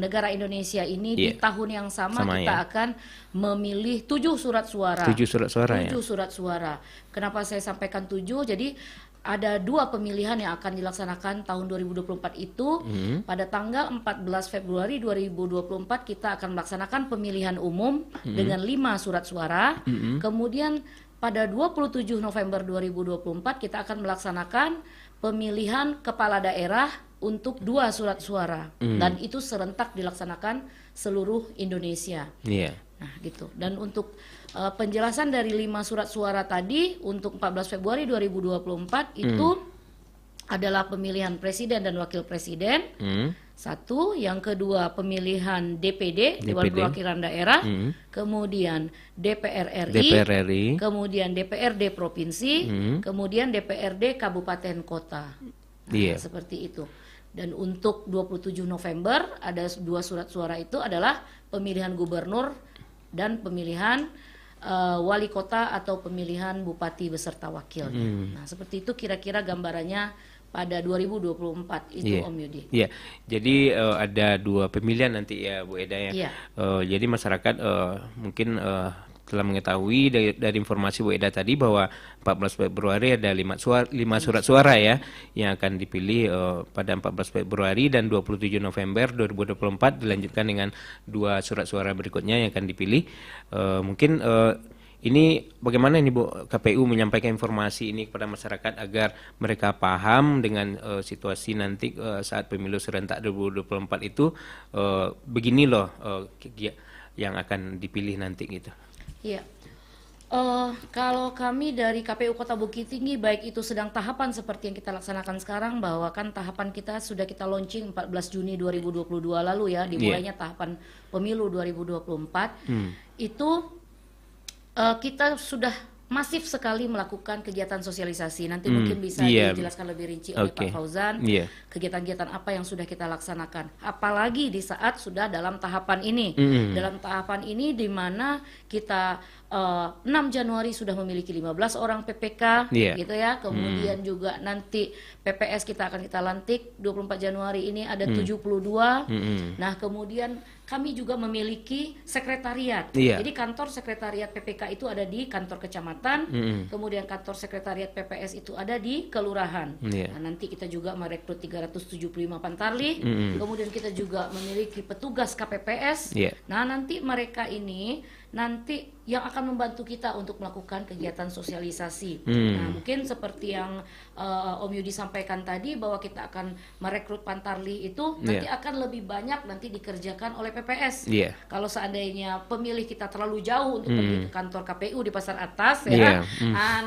S5: negara Indonesia ini di tahun yang sama kita akan memilih 7 surat suara.
S4: 7 surat suara
S5: 7 surat suara. Kenapa saya sampaikan 7? Jadi ada 2 pemilihan yang akan dilaksanakan tahun 2024 itu. Pada tanggal 14 Februari 2024 kita akan melaksanakan pemilihan umum dengan 5 surat suara. Kemudian pada 27 November 2024 kita akan melaksanakan pemilihan kepala daerah untuk 2 surat suara. Dan itu serentak dilaksanakan seluruh Indonesia. Nah, gitu. Dan untuk penjelasan dari 5 surat suara tadi untuk 14 Februari 2024 itu adalah pemilihan presiden dan wakil presiden. Satu, yang kedua pemilihan DPD, Dewan Perwakilan Daerah, kemudian DPR RI, kemudian DPRD provinsi, kemudian DPRD kabupaten kota. Nah, seperti itu. Dan untuk 27 November ada 2 surat suara itu adalah pemilihan gubernur dan pemilihan wali kota atau pemilihan bupati beserta wakilnya. Nah, seperti itu kira-kira gambarannya pada 2024 itu Om Yudi.
S4: Iya. Jadi ada 2 pemilihan nanti ya Bu Eda ya. Jadi masyarakat mungkin telah mengetahui dari informasi Bu Eda tadi bahwa 14 Februari ada 5 surat suara ya yang akan dipilih pada 14 Februari dan 27 November 2024 dilanjutkan dengan 2 surat suara berikutnya yang akan dipilih. Mungkin ini bagaimana ini Bu KPU menyampaikan informasi ini kepada masyarakat agar mereka paham dengan situasi nanti saat pemilu serentak 2024 itu begini loh yang akan dipilih nanti gitu.
S5: Iya. Kalau kami dari KPU Kota Bukit Tinggi, baik itu sedang tahapan seperti yang kita laksanakan sekarang, bahwa kan tahapan kita sudah kita launching 14 Juni 2022 lalu ya, dimulainya tahapan pemilu 2024. Itu kita sudah masif sekali melakukan kegiatan sosialisasi. Nanti mungkin bisa dijelaskan lebih rinci oleh Pak Fauzan. Kegiatan-kegiatan apa yang sudah kita laksanakan. Apalagi di saat sudah dalam tahapan ini. Dalam tahapan ini di mana kita 6 Januari sudah memiliki 15 orang PPK gitu ya. Kemudian juga nanti PPS kita akan kita lantik 24 Januari ini ada 72. Nah, kemudian kami juga memiliki sekretariat. Jadi kantor sekretariat PPK itu ada di kantor kecamatan, kemudian kantor sekretariat PPS itu ada di kelurahan. Nah, nanti kita juga merekrut 375 Pantarlih, kemudian kita juga memiliki petugas KPPS. Nah, nanti mereka ini nanti yang akan membantu kita untuk melakukan kegiatan sosialisasi. Nah, mungkin seperti yang Om Yudi sampaikan tadi bahwa kita akan merekrut Pantarli itu nanti akan lebih banyak nanti dikerjakan oleh PPS. Kalau seandainya pemilih kita terlalu jauh untuk pergi ke kantor KPU di Pasar Atas ya,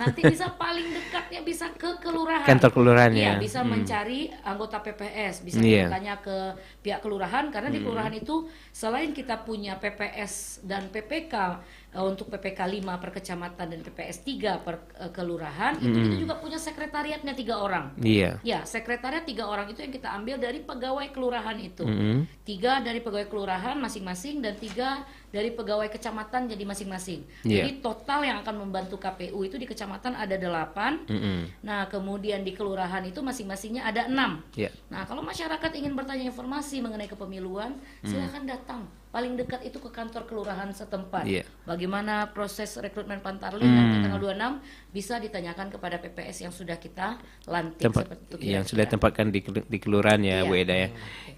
S5: nanti bisa paling dekatnya bisa ke kelurahan.
S4: Kantor kelurahan
S5: Iya,
S4: ya.
S5: bisa mencari anggota PPS, bisa bertanya ke pihak kelurahan karena di kelurahan itu selain kita punya PPS dan PPK untuk PPK 5 per kecamatan dan PPS 3 per kelurahan, itu kita juga punya sekretariatnya 3 orang. Ya, sekretariat 3 orang itu yang kita ambil dari pegawai kelurahan itu. 3 dari pegawai kelurahan masing-masing dan 3 dari pegawai kecamatan jadi masing-masing. Jadi total yang akan membantu KPU itu di kecamatan ada 8. Nah, kemudian di kelurahan itu masing-masingnya ada 6. Nah, kalau masyarakat ingin bertanya informasi mengenai kepemiluan, silakan datang. Paling dekat itu ke kantor kelurahan setempat. Bagaimana proses rekrutmen Pantarli nanti tanggal 26 bisa ditanyakan kepada PPS yang sudah kita lantik
S4: yang sudah tempatkan di kelurahan ya, Bu Eda ya.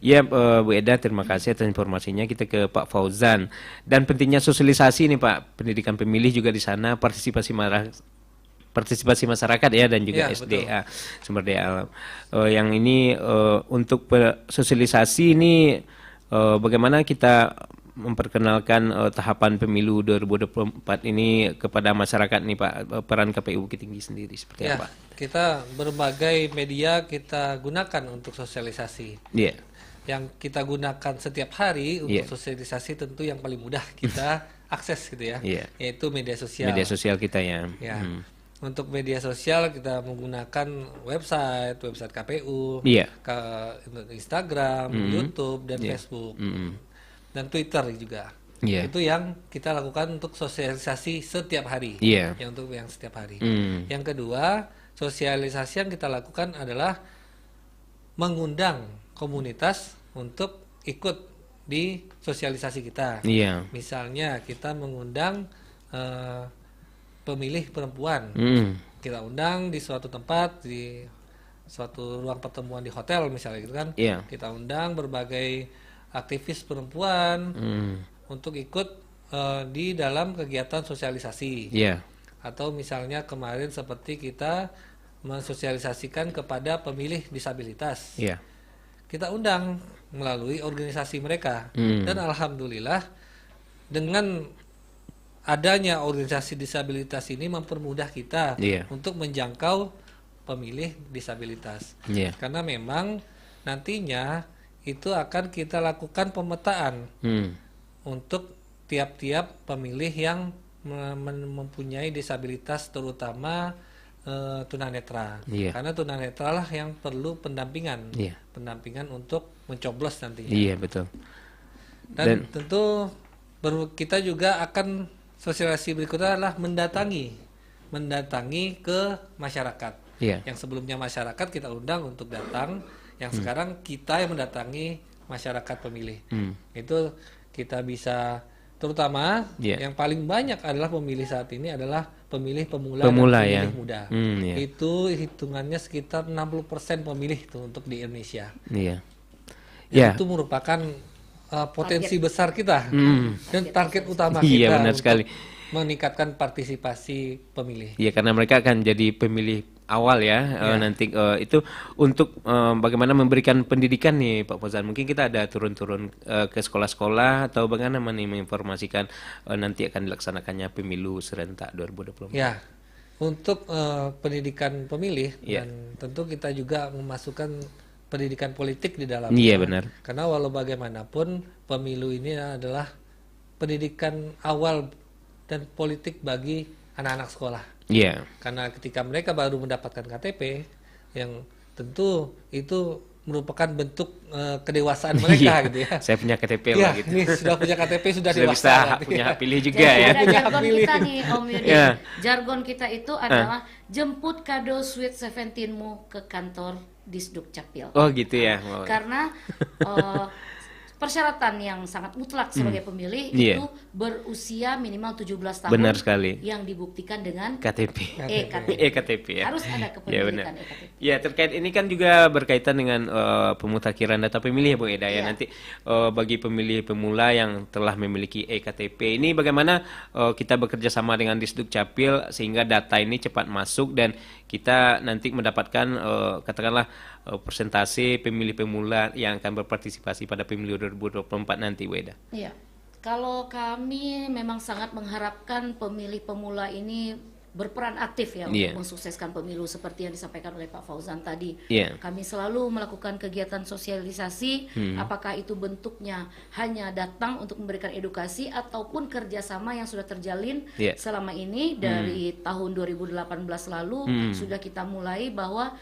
S4: Ya, Bu Eda, terima kasih atas informasinya. Kita ke Pak Fauzan. Dan pentingnya sosialisasi nih Pak, pendidikan pemilih juga di sana, partisipasi masyarakat ya, dan juga SDA, sumber daya alam. Yang ini untuk sosialisasi ini bagaimana kita memperkenalkan tahapan pemilu 2024 ini kepada masyarakat nih Pak, peran KPU Bukit Tinggi sendiri seperti apa?
S6: Kita berbagai media kita gunakan untuk sosialisasi. Yang kita gunakan setiap hari untuk sosialisasi tentu yang paling mudah kita akses gitu ya, yaitu media sosial. Media
S4: sosial kita ya.
S6: Untuk media sosial kita menggunakan website KPU, Instagram, YouTube dan Facebook, dan Twitter juga. Itu yang kita lakukan untuk sosialisasi setiap hari. Untuk yang setiap hari. Yang kedua, sosialisasi yang kita lakukan adalah mengundang komunitas untuk ikut di sosialisasi kita. Misalnya kita mengundang pemilih perempuan, kita undang di suatu tempat, di suatu ruang pertemuan di hotel misalnya gitu kan, kita undang berbagai aktivis perempuan untuk ikut di dalam kegiatan sosialisasi. Atau misalnya kemarin seperti kita mensosialisasikan kepada pemilih disabilitas, kita undang melalui organisasi mereka, dan alhamdulillah dengan adanya organisasi disabilitas ini mempermudah kita untuk menjangkau pemilih disabilitas. Karena memang nantinya itu akan kita lakukan pemetaan untuk tiap-tiap pemilih yang mempunyai disabilitas, terutama tunanetra. Karena tunanetra lah yang perlu pendampingan, pendampingan untuk mencoblos nantinya.
S4: Betul.
S6: Dan tentu kita juga akan sosialisasi berikutnya adalah mendatangi ke masyarakat. Yang sebelumnya masyarakat kita undang untuk datang, yang sekarang kita yang mendatangi masyarakat pemilih. Itu kita bisa, terutama yang paling banyak adalah pemilih saat ini adalah pemilih pemula dan pemilih muda. Itu hitungannya sekitar 60% pemilih itu untuk di Indonesia. Itu merupakan potensi besar kita dan target utama kita
S4: benar
S6: untuk
S4: sekali.
S6: meningkatkan partisipasi pemilih.
S4: Karena mereka akan jadi pemilih awal ya, nanti itu untuk bagaimana memberikan pendidikan nih Pak Fauzan. Mungkin kita ada turun-turun ke sekolah-sekolah atau bagaimana nih menginformasikan nanti akan dilaksanakannya pemilu serentak 2024.
S6: Untuk pendidikan pemilih, dan tentu kita juga memasukkan pendidikan politik di dalamnya.
S4: Benar.
S6: Karena walau bagaimanapun pemilu ini adalah pendidikan awal dan politik bagi anak-anak sekolah. Karena ketika mereka baru mendapatkan KTP, yang tentu itu merupakan bentuk kedewasaan mereka gitu ya.
S4: Saya punya KTP loh gitu.
S6: Nih sudah punya KTP sudah dewasa.
S4: Bisa punya hak pilih juga ya.
S5: Ada jargon kita nih Om Yudi. Jargon kita itu adalah jemput kado Sweet 17-mu ke kantor Disduk Capil.
S4: Oh gitu ya.
S5: Karena persyaratan yang sangat mutlak sebagai pemilih
S4: Iya.
S5: itu berusia minimal 17 tahun.
S4: Benar sekali.
S5: Yang dibuktikan dengan
S4: KTP.
S5: E-KTP.
S4: E-KTP ya.
S5: Harus ada
S4: Ya, benar.
S5: kepemilikan E-KTP.
S4: Ya, terkait ini kan juga berkaitan dengan pemutakhiran data pemilih ya Bu Eda ya.
S5: Iya.
S4: Nanti bagi pemilih pemula yang telah memiliki e-KTP ini bagaimana kita bekerja sama dengan Disduk Capil sehingga data ini cepat masuk dan kita nanti mendapatkan katakanlah persentase pemilih pemula yang akan berpartisipasi pada pemilu 2024 nanti Bu Eda.
S5: Iya. Kalau kami memang sangat mengharapkan pemilih pemula ini berperan aktif ya
S4: Iya.
S5: untuk mensukseskan pemilu seperti yang disampaikan oleh Pak Fauzan tadi.
S4: Iya.
S5: Kami selalu melakukan kegiatan sosialisasi, apakah itu bentuknya hanya datang untuk memberikan edukasi ataupun kerjasama yang sudah terjalin
S4: Iya.
S5: selama ini dari tahun 2018 lalu sudah kita mulai bahwa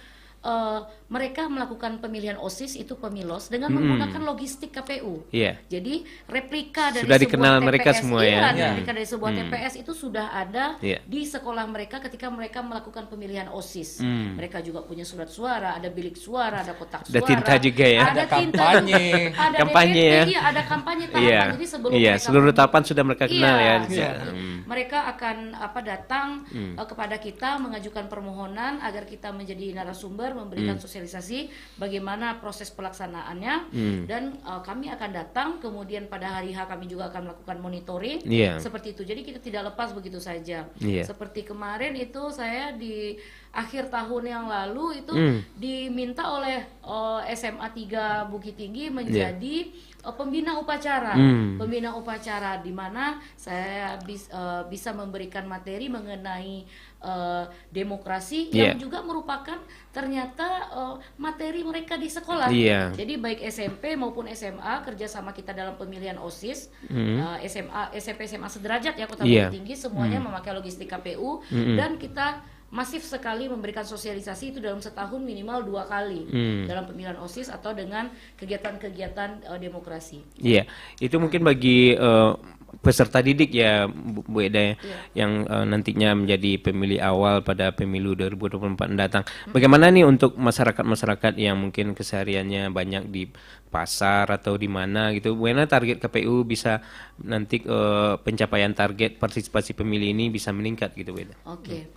S5: mereka melakukan pemilihan OSIS itu pemilos dengan menggunakan logistik KPU.
S4: Iya.
S5: Jadi replika dari
S4: Sudah
S5: sebuah
S4: dikenal
S5: TPS,
S4: mereka semua ya.
S5: iya, replika dari sebuah TPS itu sudah ada
S4: Iya.
S5: di sekolah mereka ketika mereka melakukan pemilihan OSIS. Mereka juga punya surat suara, ada bilik suara, ada kotak
S4: Ada
S5: suara.
S4: tinta juga ya.
S5: Ada tinta,
S6: kampanye.
S5: ada
S4: Kampanye
S5: DPT,
S4: ya.
S5: iya, ada kampanye tahapan.
S4: Iya.
S5: Jadi sebelum
S4: Iya,
S5: mereka
S4: seluruh tahapan sudah mereka kenal ya.
S5: Iya. Mereka akan datang kepada kita mengajukan permohonan agar kita menjadi narasumber memberikan sosialisasi bagaimana proses pelaksanaannya dan kami akan datang kemudian pada hari H kami juga akan melakukan monitoring
S4: Iya.
S5: seperti itu. Jadi kita tidak lepas begitu saja.
S4: Iya.
S5: Seperti kemarin itu saya di akhir tahun yang lalu itu diminta oleh SMA 3 Bukit Tinggi menjadi pembina upacara. Pembina upacara di mana saya bisa memberikan materi mengenai demokrasi yang juga merupakan ternyata materi mereka di sekolah.
S4: Iya.
S5: Jadi baik SMP maupun SMA kerjasama kita dalam pemilihan OSIS, SMA, SMP, SMA sederajat ya Kota
S4: Iya.
S5: Bukit Tinggi semuanya memakai logistik KPU dan kita masif sekali memberikan sosialisasi itu dalam setahun minimal 2 kali dalam pemilihan OSIS atau dengan kegiatan-kegiatan demokrasi.
S4: Iya, itu mungkin bagi peserta didik ya Bu Eda ya, yang nantinya menjadi pemilih awal pada pemilu 2024 mendatang. Bagaimana nih untuk masyarakat-masyarakat yang mungkin kesehariannya banyak di pasar atau di mana gitu, bagaimana target KPU bisa nanti pencapaian target partisipasi pemilih ini bisa meningkat gitu Bu Eda?
S5: Oke.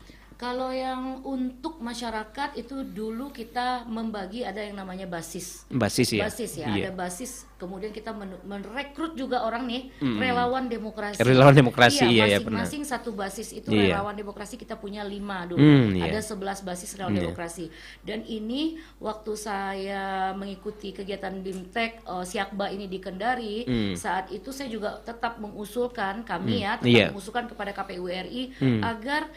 S5: Kalau yang untuk masyarakat itu dulu kita membagi ada yang namanya basis.
S4: Basis ya?
S5: Basis ya,
S4: Iya.
S5: ada basis. Kemudian kita merekrut juga orang nih, relawan demokrasi.
S4: Relawan demokrasi, iya, ya, benar.
S5: masing-masing satu basis itu
S4: Iya.
S5: relawan demokrasi kita punya 5 dulu.
S4: Iya.
S5: Ada 11 basis relawan
S4: Iya.
S5: demokrasi. Dan ini waktu saya mengikuti kegiatan BIMTEK Siakba ini di Kendari, saat itu saya juga tetap mengusulkan kami ya, tetap
S4: Iya.
S5: mengusulkan kepada KPU RI agar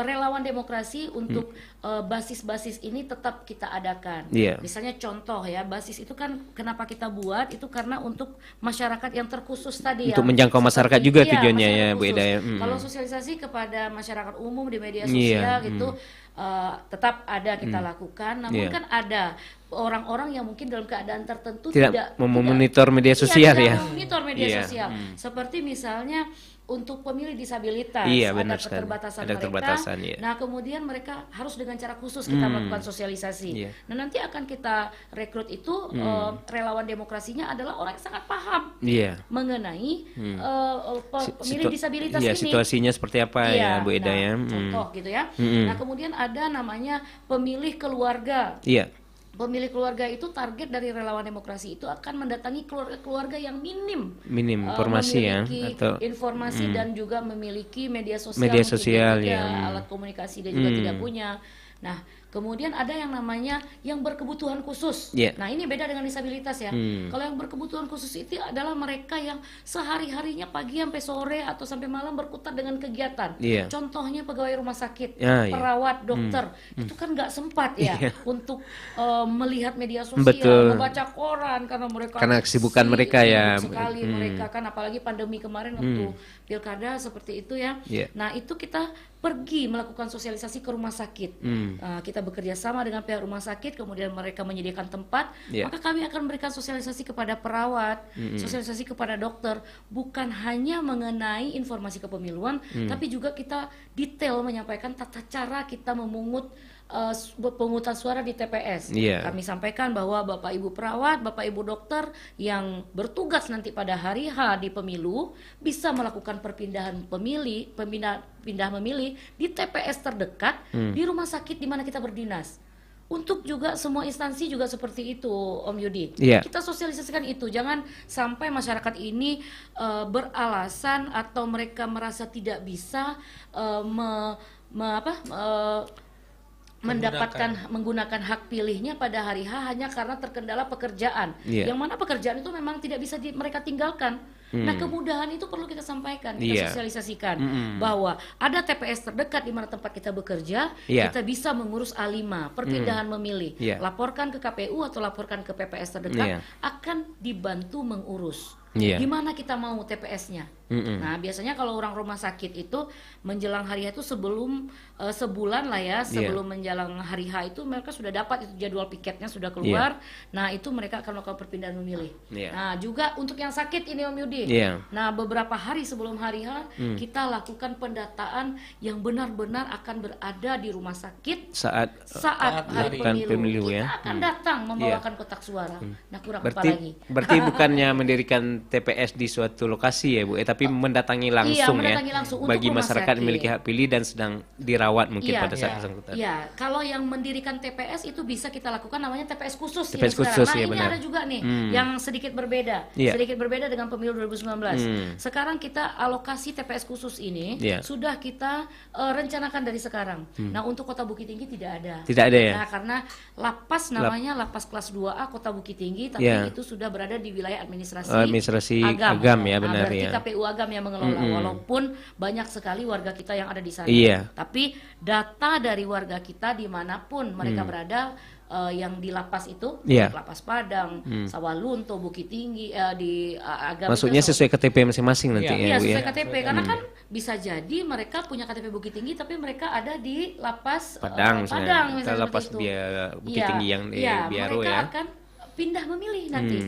S5: relawan demokrasi untuk basis-basis ini tetap kita adakan.
S4: Iya.
S5: Misalnya contoh ya, basis itu kan kenapa kita buat itu karena untuk masyarakat yang terkhusus tadi
S4: Untuk
S5: yang
S4: menjangkau masyarakat
S5: seperti-
S4: juga
S5: iya,
S4: tujuannya
S5: masyarakat
S4: ya Bu
S5: khusus.
S4: Eda ya.
S5: Kalau sosialisasi kepada masyarakat umum di media
S4: Iya,
S5: sosial gitu tetap ada kita lakukan, namun
S4: Iya.
S5: kan ada orang-orang yang mungkin dalam keadaan tertentu
S4: Tidak memonitor media sosial
S5: tidak
S4: ya.
S5: memonitor media
S4: Iya.
S5: sosial. Seperti misalnya untuk pemilih disabilitas
S4: Iya,
S5: ada
S4: benar sekali.
S5: keterbatasan
S4: Ada
S5: mereka.
S4: keterbatasan, iya.
S5: Nah, kemudian mereka harus dengan cara khusus kita melakukan sosialisasi.
S4: Iya.
S5: Nah, nanti akan kita rekrut itu relawan demokrasinya adalah orang yang sangat paham
S4: Iya.
S5: mengenai pemilih
S4: Situ-
S5: disabilitas
S4: iya,
S5: ini.
S4: situasinya seperti apa ya Bu Eda ya.
S5: Contoh gitu ya. Nah, kemudian ada namanya pemilih keluarga.
S4: Iya.
S5: Pemilih keluarga itu target dari relawan demokrasi itu akan mendatangi keluarga-keluarga yang minim
S4: Informasi ya
S5: memiliki
S4: atau
S5: informasi dan juga memiliki media sosial,
S4: Media
S5: mungkin
S4: sosial,
S5: dia
S4: ya.
S5: tidak, alat komunikasi dia juga tidak punya. Nah, kemudian ada yang namanya yang berkebutuhan khusus.
S4: Iya.
S5: Nah, ini beda dengan disabilitas ya. Kalau yang berkebutuhan khusus itu adalah mereka yang sehari-harinya pagi sampai sore atau sampai malam berkutat dengan kegiatan.
S4: Iya.
S5: Contohnya pegawai rumah sakit,
S4: Ya, iya.
S5: perawat, dokter. Itu kan nggak sempat ya
S4: Iya.
S5: untuk melihat media sosial,
S4: Betul.
S5: membaca koran karena mereka
S4: Karena kesibukan mereka ya.
S5: sibuk sekali mereka kan, apalagi pandemi kemarin waktu pilkada seperti itu ya.
S4: Iya.
S5: Nah, itu kita pergi melakukan sosialisasi ke rumah sakit. Kita bekerja sama dengan pihak rumah sakit, kemudian mereka menyediakan tempat,
S4: Iya.
S5: maka kami akan memberikan sosialisasi kepada perawat, sosialisasi kepada dokter, bukan hanya mengenai informasi kepemiluan, tapi juga kita detail menyampaikan tata cara kita memungut pemungutan suara di TPS.
S4: Iya.
S5: Kami sampaikan bahwa Bapak Ibu perawat, Bapak Ibu dokter yang bertugas nanti pada hari H di pemilu bisa melakukan perpindahan pindah memilih di TPS terdekat di rumah sakit di mana kita berdinas. Untuk juga semua instansi juga seperti itu, Om Yudi.
S4: Iya.
S5: Kita sosialisasikan itu, jangan sampai masyarakat ini beralasan atau mereka merasa tidak bisa menggunakan hak pilihnya pada hari H hanya karena terkendala pekerjaan.
S4: Iya.
S5: Yang mana pekerjaan itu memang tidak bisa mereka tinggalkan. Nah, kemudahan itu perlu kita sampaikan, kita sosialisasikan bahwa ada TPS terdekat di mana tempat kita bekerja, kita bisa mengurus A5, perpindahan memilih. Laporkan ke KPU atau laporkan ke PPS terdekat, akan dibantu mengurus. Di mana kita mau TPS-nya. Nah, biasanya kalau orang rumah sakit itu menjelang hari H itu sebelum sebulan lah ya, sebelum menjelang hari H itu mereka sudah dapat itu jadwal piketnya sudah keluar. Nah, itu mereka akan melakukan perpindahan memilih. Nah, juga untuk yang sakit ini Om Yudi. Nah, beberapa hari sebelum hari H kita lakukan pendataan yang benar-benar akan berada di rumah sakit saat hari pemilu. Kita akan datang membawakan kotak suara. Nah, kurang apa lagi?
S4: Berarti bukannya mendirikan TPS di suatu lokasi ya Bu, tapi mendatangi langsung
S5: mendatangi langsung
S4: bagi
S5: untuk
S4: masyarakat
S5: sakit.
S4: yang memiliki hak pilih dan sedang dirawat mungkin pada saat bersangkutan.
S5: Iya, kalau yang mendirikan TPS itu bisa kita lakukan namanya TPS khusus
S4: TPS khusus,
S5: sekarang. Nah,
S4: ya,
S5: ini
S4: benar.
S5: ada juga nih yang sedikit berbeda. Sedikit berbeda dengan pemilu 2019. Sekarang kita alokasi TPS khusus ini sudah kita rencanakan dari sekarang. Nah, untuk Kota Bukit Tinggi tidak ada.
S4: Tidak ada ya?
S5: Nah, karena lapas namanya lapas kelas 2A Kota Bukit Tinggi, tapi itu sudah berada di wilayah administrasi
S4: Agam ya, benar
S5: berarti
S4: ya.
S5: KPU Agam yang mengelola, walaupun banyak sekali warga kita yang ada di sana. Tapi data dari warga kita dimanapun mereka berada, yang di lapas itu, Lapas Padang, Sawalunto, Bukit Tinggi, di Agam.
S4: Maksudnya
S5: itu,
S4: sesuai KTP masing-masing nanti
S5: Iya,
S4: ya Bu
S5: sesuai
S4: ya.
S5: KTP, karena kan bisa jadi mereka punya KTP Bukit Tinggi tapi mereka ada di Lapas
S4: Padang
S5: misalnya
S4: Lapas
S5: seperti itu.
S4: Bukit Tinggi yang di Biaro
S5: mereka
S4: ya.
S5: akan pindah memilih nanti.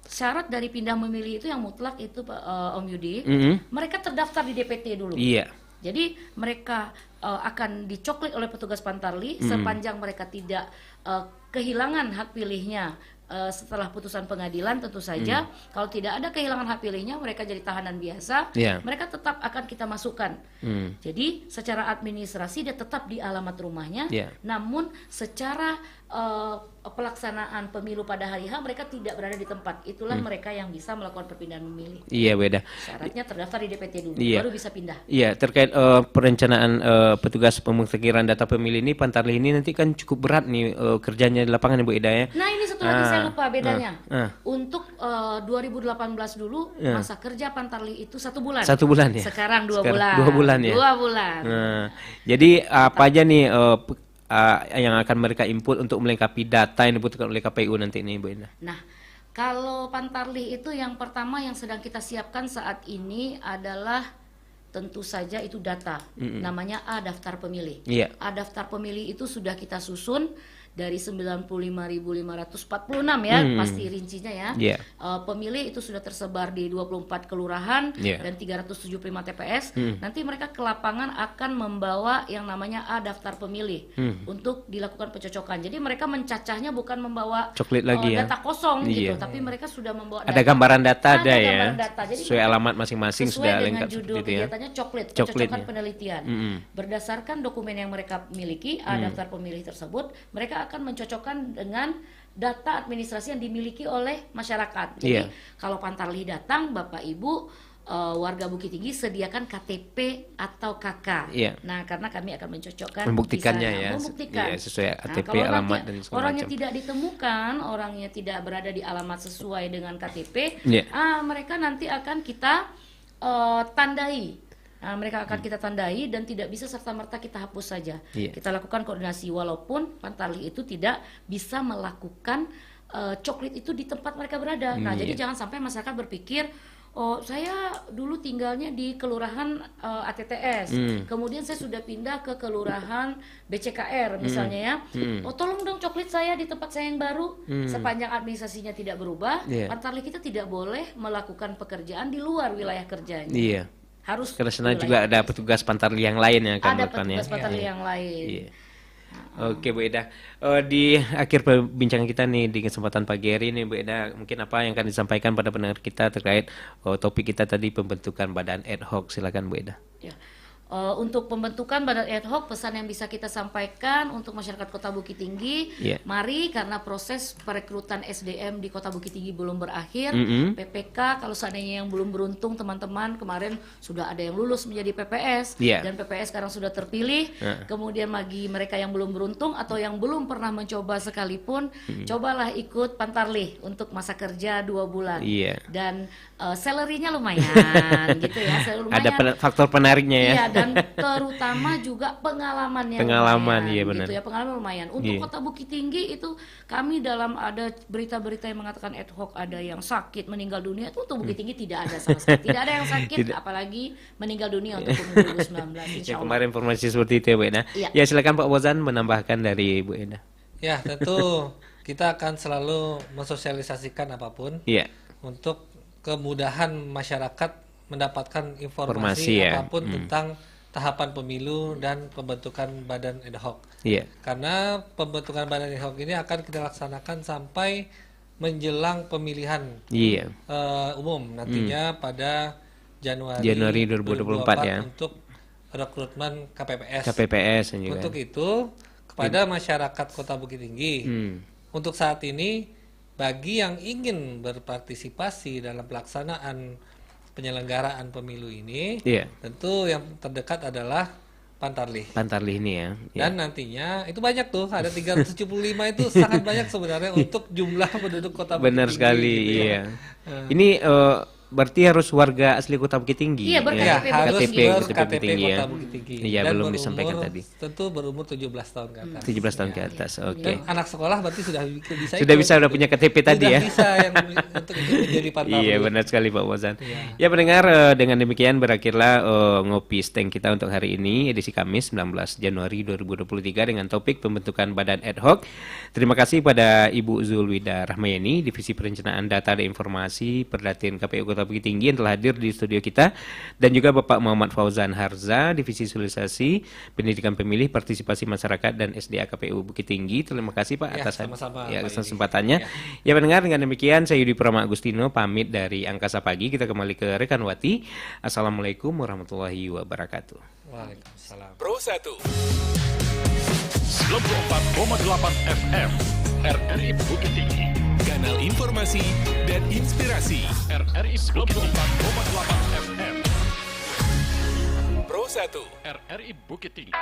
S5: Syarat dari pindah memilih itu yang mutlak itu Om Yudi, mereka terdaftar di DPT dulu. Jadi mereka akan dicoklit oleh petugas Pantarli sepanjang mereka tidak kehilangan hak pilihnya setelah putusan pengadilan tentu saja. Kalau tidak ada kehilangan hak pilihnya, mereka jadi tahanan biasa, mereka tetap akan kita masukkan. Jadi secara administrasi dia tetap di alamat rumahnya, namun secara pelaksanaan pemilu pada hari H mereka tidak berada di tempat. Itulah mereka yang bisa melakukan perpindahan memilih.
S4: Iya, beda.
S5: Syaratnya terdaftar di DPT dulu, baru bisa pindah.
S4: Iya, terkait perencanaan petugas pemutakhiran data pemilih ini, Pantarli ini nanti kan cukup berat nih kerjanya di lapangan ya Bu Ida ya.
S5: Nah, ini satu lagi saya lupa bedanya. Untuk 2018 dulu masa kerja Pantarli itu 1 bulan.
S4: 1 bulan ya.
S5: Sekarang 2 bulan.
S4: 2 bulan ya.
S5: 2 bulan.
S4: Jadi apa aja nih yang akan mereka input untuk melengkapi data yang dibutuhkan oleh KPU nanti ini Bu Ida?
S5: Nah, kalau Pantarli itu yang pertama yang sedang kita siapkan saat ini adalah tentu saja itu data. Namanya A daftar pemilih. A daftar pemilih itu sudah kita susun dari 95.546 ya, pasti rincinya ya. Pemilih itu sudah tersebar di 24 kelurahan dan 375 TPS. Nanti mereka ke lapangan akan membawa yang namanya A daftar pemilih untuk dilakukan pencocokan. Jadi mereka mencacahnya bukan membawa
S4: coklit lagi
S5: data kosong gitu, tapi mereka sudah membawa
S4: ada gambaran data ada ya.
S5: Gambaran data. Jadi
S4: sesuai alamat masing-masing sudah lengkap
S5: sesuai dengan judul
S4: gitu ya.
S5: kegiatannya pencocokan penelitian. Berdasarkan dokumen yang mereka miliki, A daftar pemilih tersebut, mereka akan mencocokkan dengan data administrasi yang dimiliki oleh masyarakat. Jadi kalau Pantarli datang, Bapak Ibu warga Bukit Tinggi sediakan KTP atau KK. Nah, karena kami akan mencocokkan
S4: membuktikannya ya.
S5: Membuktikan.
S4: Sesuai KTP,
S5: kalau
S4: alamat dan segala
S5: orangnya
S4: macam.
S5: tidak ditemukan, orangnya tidak berada di alamat sesuai dengan KTP, mereka nanti akan kita tandai. Nah, mereka akan kita tandai dan tidak bisa serta-merta kita hapus saja. Kita lakukan koordinasi walaupun Pantarli itu tidak bisa melakukan coklit itu di tempat mereka berada. Nah, jadi jangan sampai masyarakat berpikir, oh saya dulu tinggalnya di kelurahan ATTS, kemudian saya sudah pindah ke kelurahan BCKR misalnya ya. Oh tolong dong coklit saya di tempat saya yang baru. Sepanjang administrasinya tidak berubah, Pantarli kita tidak boleh melakukan pekerjaan di luar wilayah kerjanya. Harus
S4: karena sana juga ada petugas Pantarli yang lain yang akan
S5: ada
S4: melakukan
S5: petugas Pantarli yang lain.
S4: Oke Bu Eda, di akhir perbincangan kita nih di kesempatan pagi hari ini Bu Eda, mungkin apa yang akan disampaikan pada pendengar kita terkait topik kita tadi pembentukan badan ad hoc, silakan Bu Eda.
S5: Ya. Untuk pembentukan badan ad hoc, pesan yang bisa kita sampaikan untuk masyarakat Kota Bukit Tinggi, mari, karena proses perekrutan SDM di Kota Bukit Tinggi belum berakhir. PPK, kalau seandainya yang belum beruntung, teman-teman kemarin sudah ada yang lulus menjadi PPS, dan PPS sekarang sudah terpilih. Kemudian bagi mereka yang belum beruntung atau yang belum pernah mencoba sekalipun, cobalah ikut Pantarlih untuk masa kerja 2 bulan. Dan salary-nya lumayan gitu ya, lumayan.
S4: Ada faktor penariknya ya.
S5: Iya, dan terutama juga pengalamannya
S4: lumayan, iya
S5: gitu
S4: benar.
S5: ya, pengalaman lumayan. Untuk Kota Bukit Tinggi itu kami dalam ada berita-berita yang mengatakan ad hoc ada yang sakit meninggal dunia, itu untuk Bukit Tinggi tidak ada sama sekali. Tidak ada yang sakit apalagi meninggal dunia untuk pemilu 2019
S4: Ya, kemarin informasi seperti itu ya Bu Eda. Ya silakan Pak Fauzan menambahkan dari Bu Eda.
S6: Ya, tentu kita akan selalu mensosialisasikan apapun untuk kemudahan masyarakat mendapatkan informasi apapun tentang tahapan pemilu dan pembentukan badan ad hoc. Karena pembentukan badan ad hoc ini akan kita laksanakan sampai menjelang pemilihan umum nantinya pada Januari 2024 ya, untuk rekrutmen KPPS. Untuk itu kepada masyarakat Kota Bukit Tinggi, untuk saat ini bagi yang ingin berpartisipasi dalam pelaksanaan penyelenggaraan pemilu ini, tentu yang terdekat adalah Pantarlih
S4: ini ya.
S6: Dan nantinya itu banyak tuh, ada 375 itu sangat banyak sebenarnya untuk jumlah penduduk Kota Bukit Tinggi.
S4: Benar sekali,
S6: gitu
S4: Ini berarti harus warga asli Kota Bukit Tinggi.
S5: Iya,
S6: harus
S4: KTP
S6: Tinggi
S4: ya.
S6: Kota Bukit Tinggi.
S4: Iya,
S6: dan
S4: belum disampaikan tadi.
S6: Tentu berumur 17 tahun ke atas.
S4: 17 tahun ke atas. Oke.
S6: Dan anak sekolah berarti sudah bisa.
S4: Sudah punya KTP tadi ya.
S6: Sudah bisa yang untuk menjadi Pantarlih.
S4: Iya, benar sekali Pak Fauzan. Ya pendengar, dengan demikian berakhirlah ngopi steng kita untuk hari ini, edisi Kamis 19 Januari 2023 dengan topik pembentukan badan ad hoc. Terima kasih pada Ibu Zulwida Rahmayani, Divisi Perencanaan Data dan Informasi Perdatin KPU Kota Bukit Tinggi yang telah hadir di studio kita, dan juga Bapak Muhammad Fauzan Harza, Divisi Sosialisasi Pendidikan Pemilih Partisipasi Masyarakat dan SDA KPU Bukit Tinggi. Terima kasih Pak atas kesempatannya. Ya pendengar, dengan demikian saya Yudi Prama Agustino pamit dari Angkasa Pagi. Kita kembali ke rekan Wati. Assalamualaikum warahmatullahi wabarakatuh.
S6: Waalaikumsalam.
S2: Pro 1
S1: 94,8 FM RRI Bukit Tinggi.
S2: Kanal Informasi dan Inspirasi.
S1: RRI 94,8 FM
S2: Pro 1
S1: RRI Bukit Tinggi.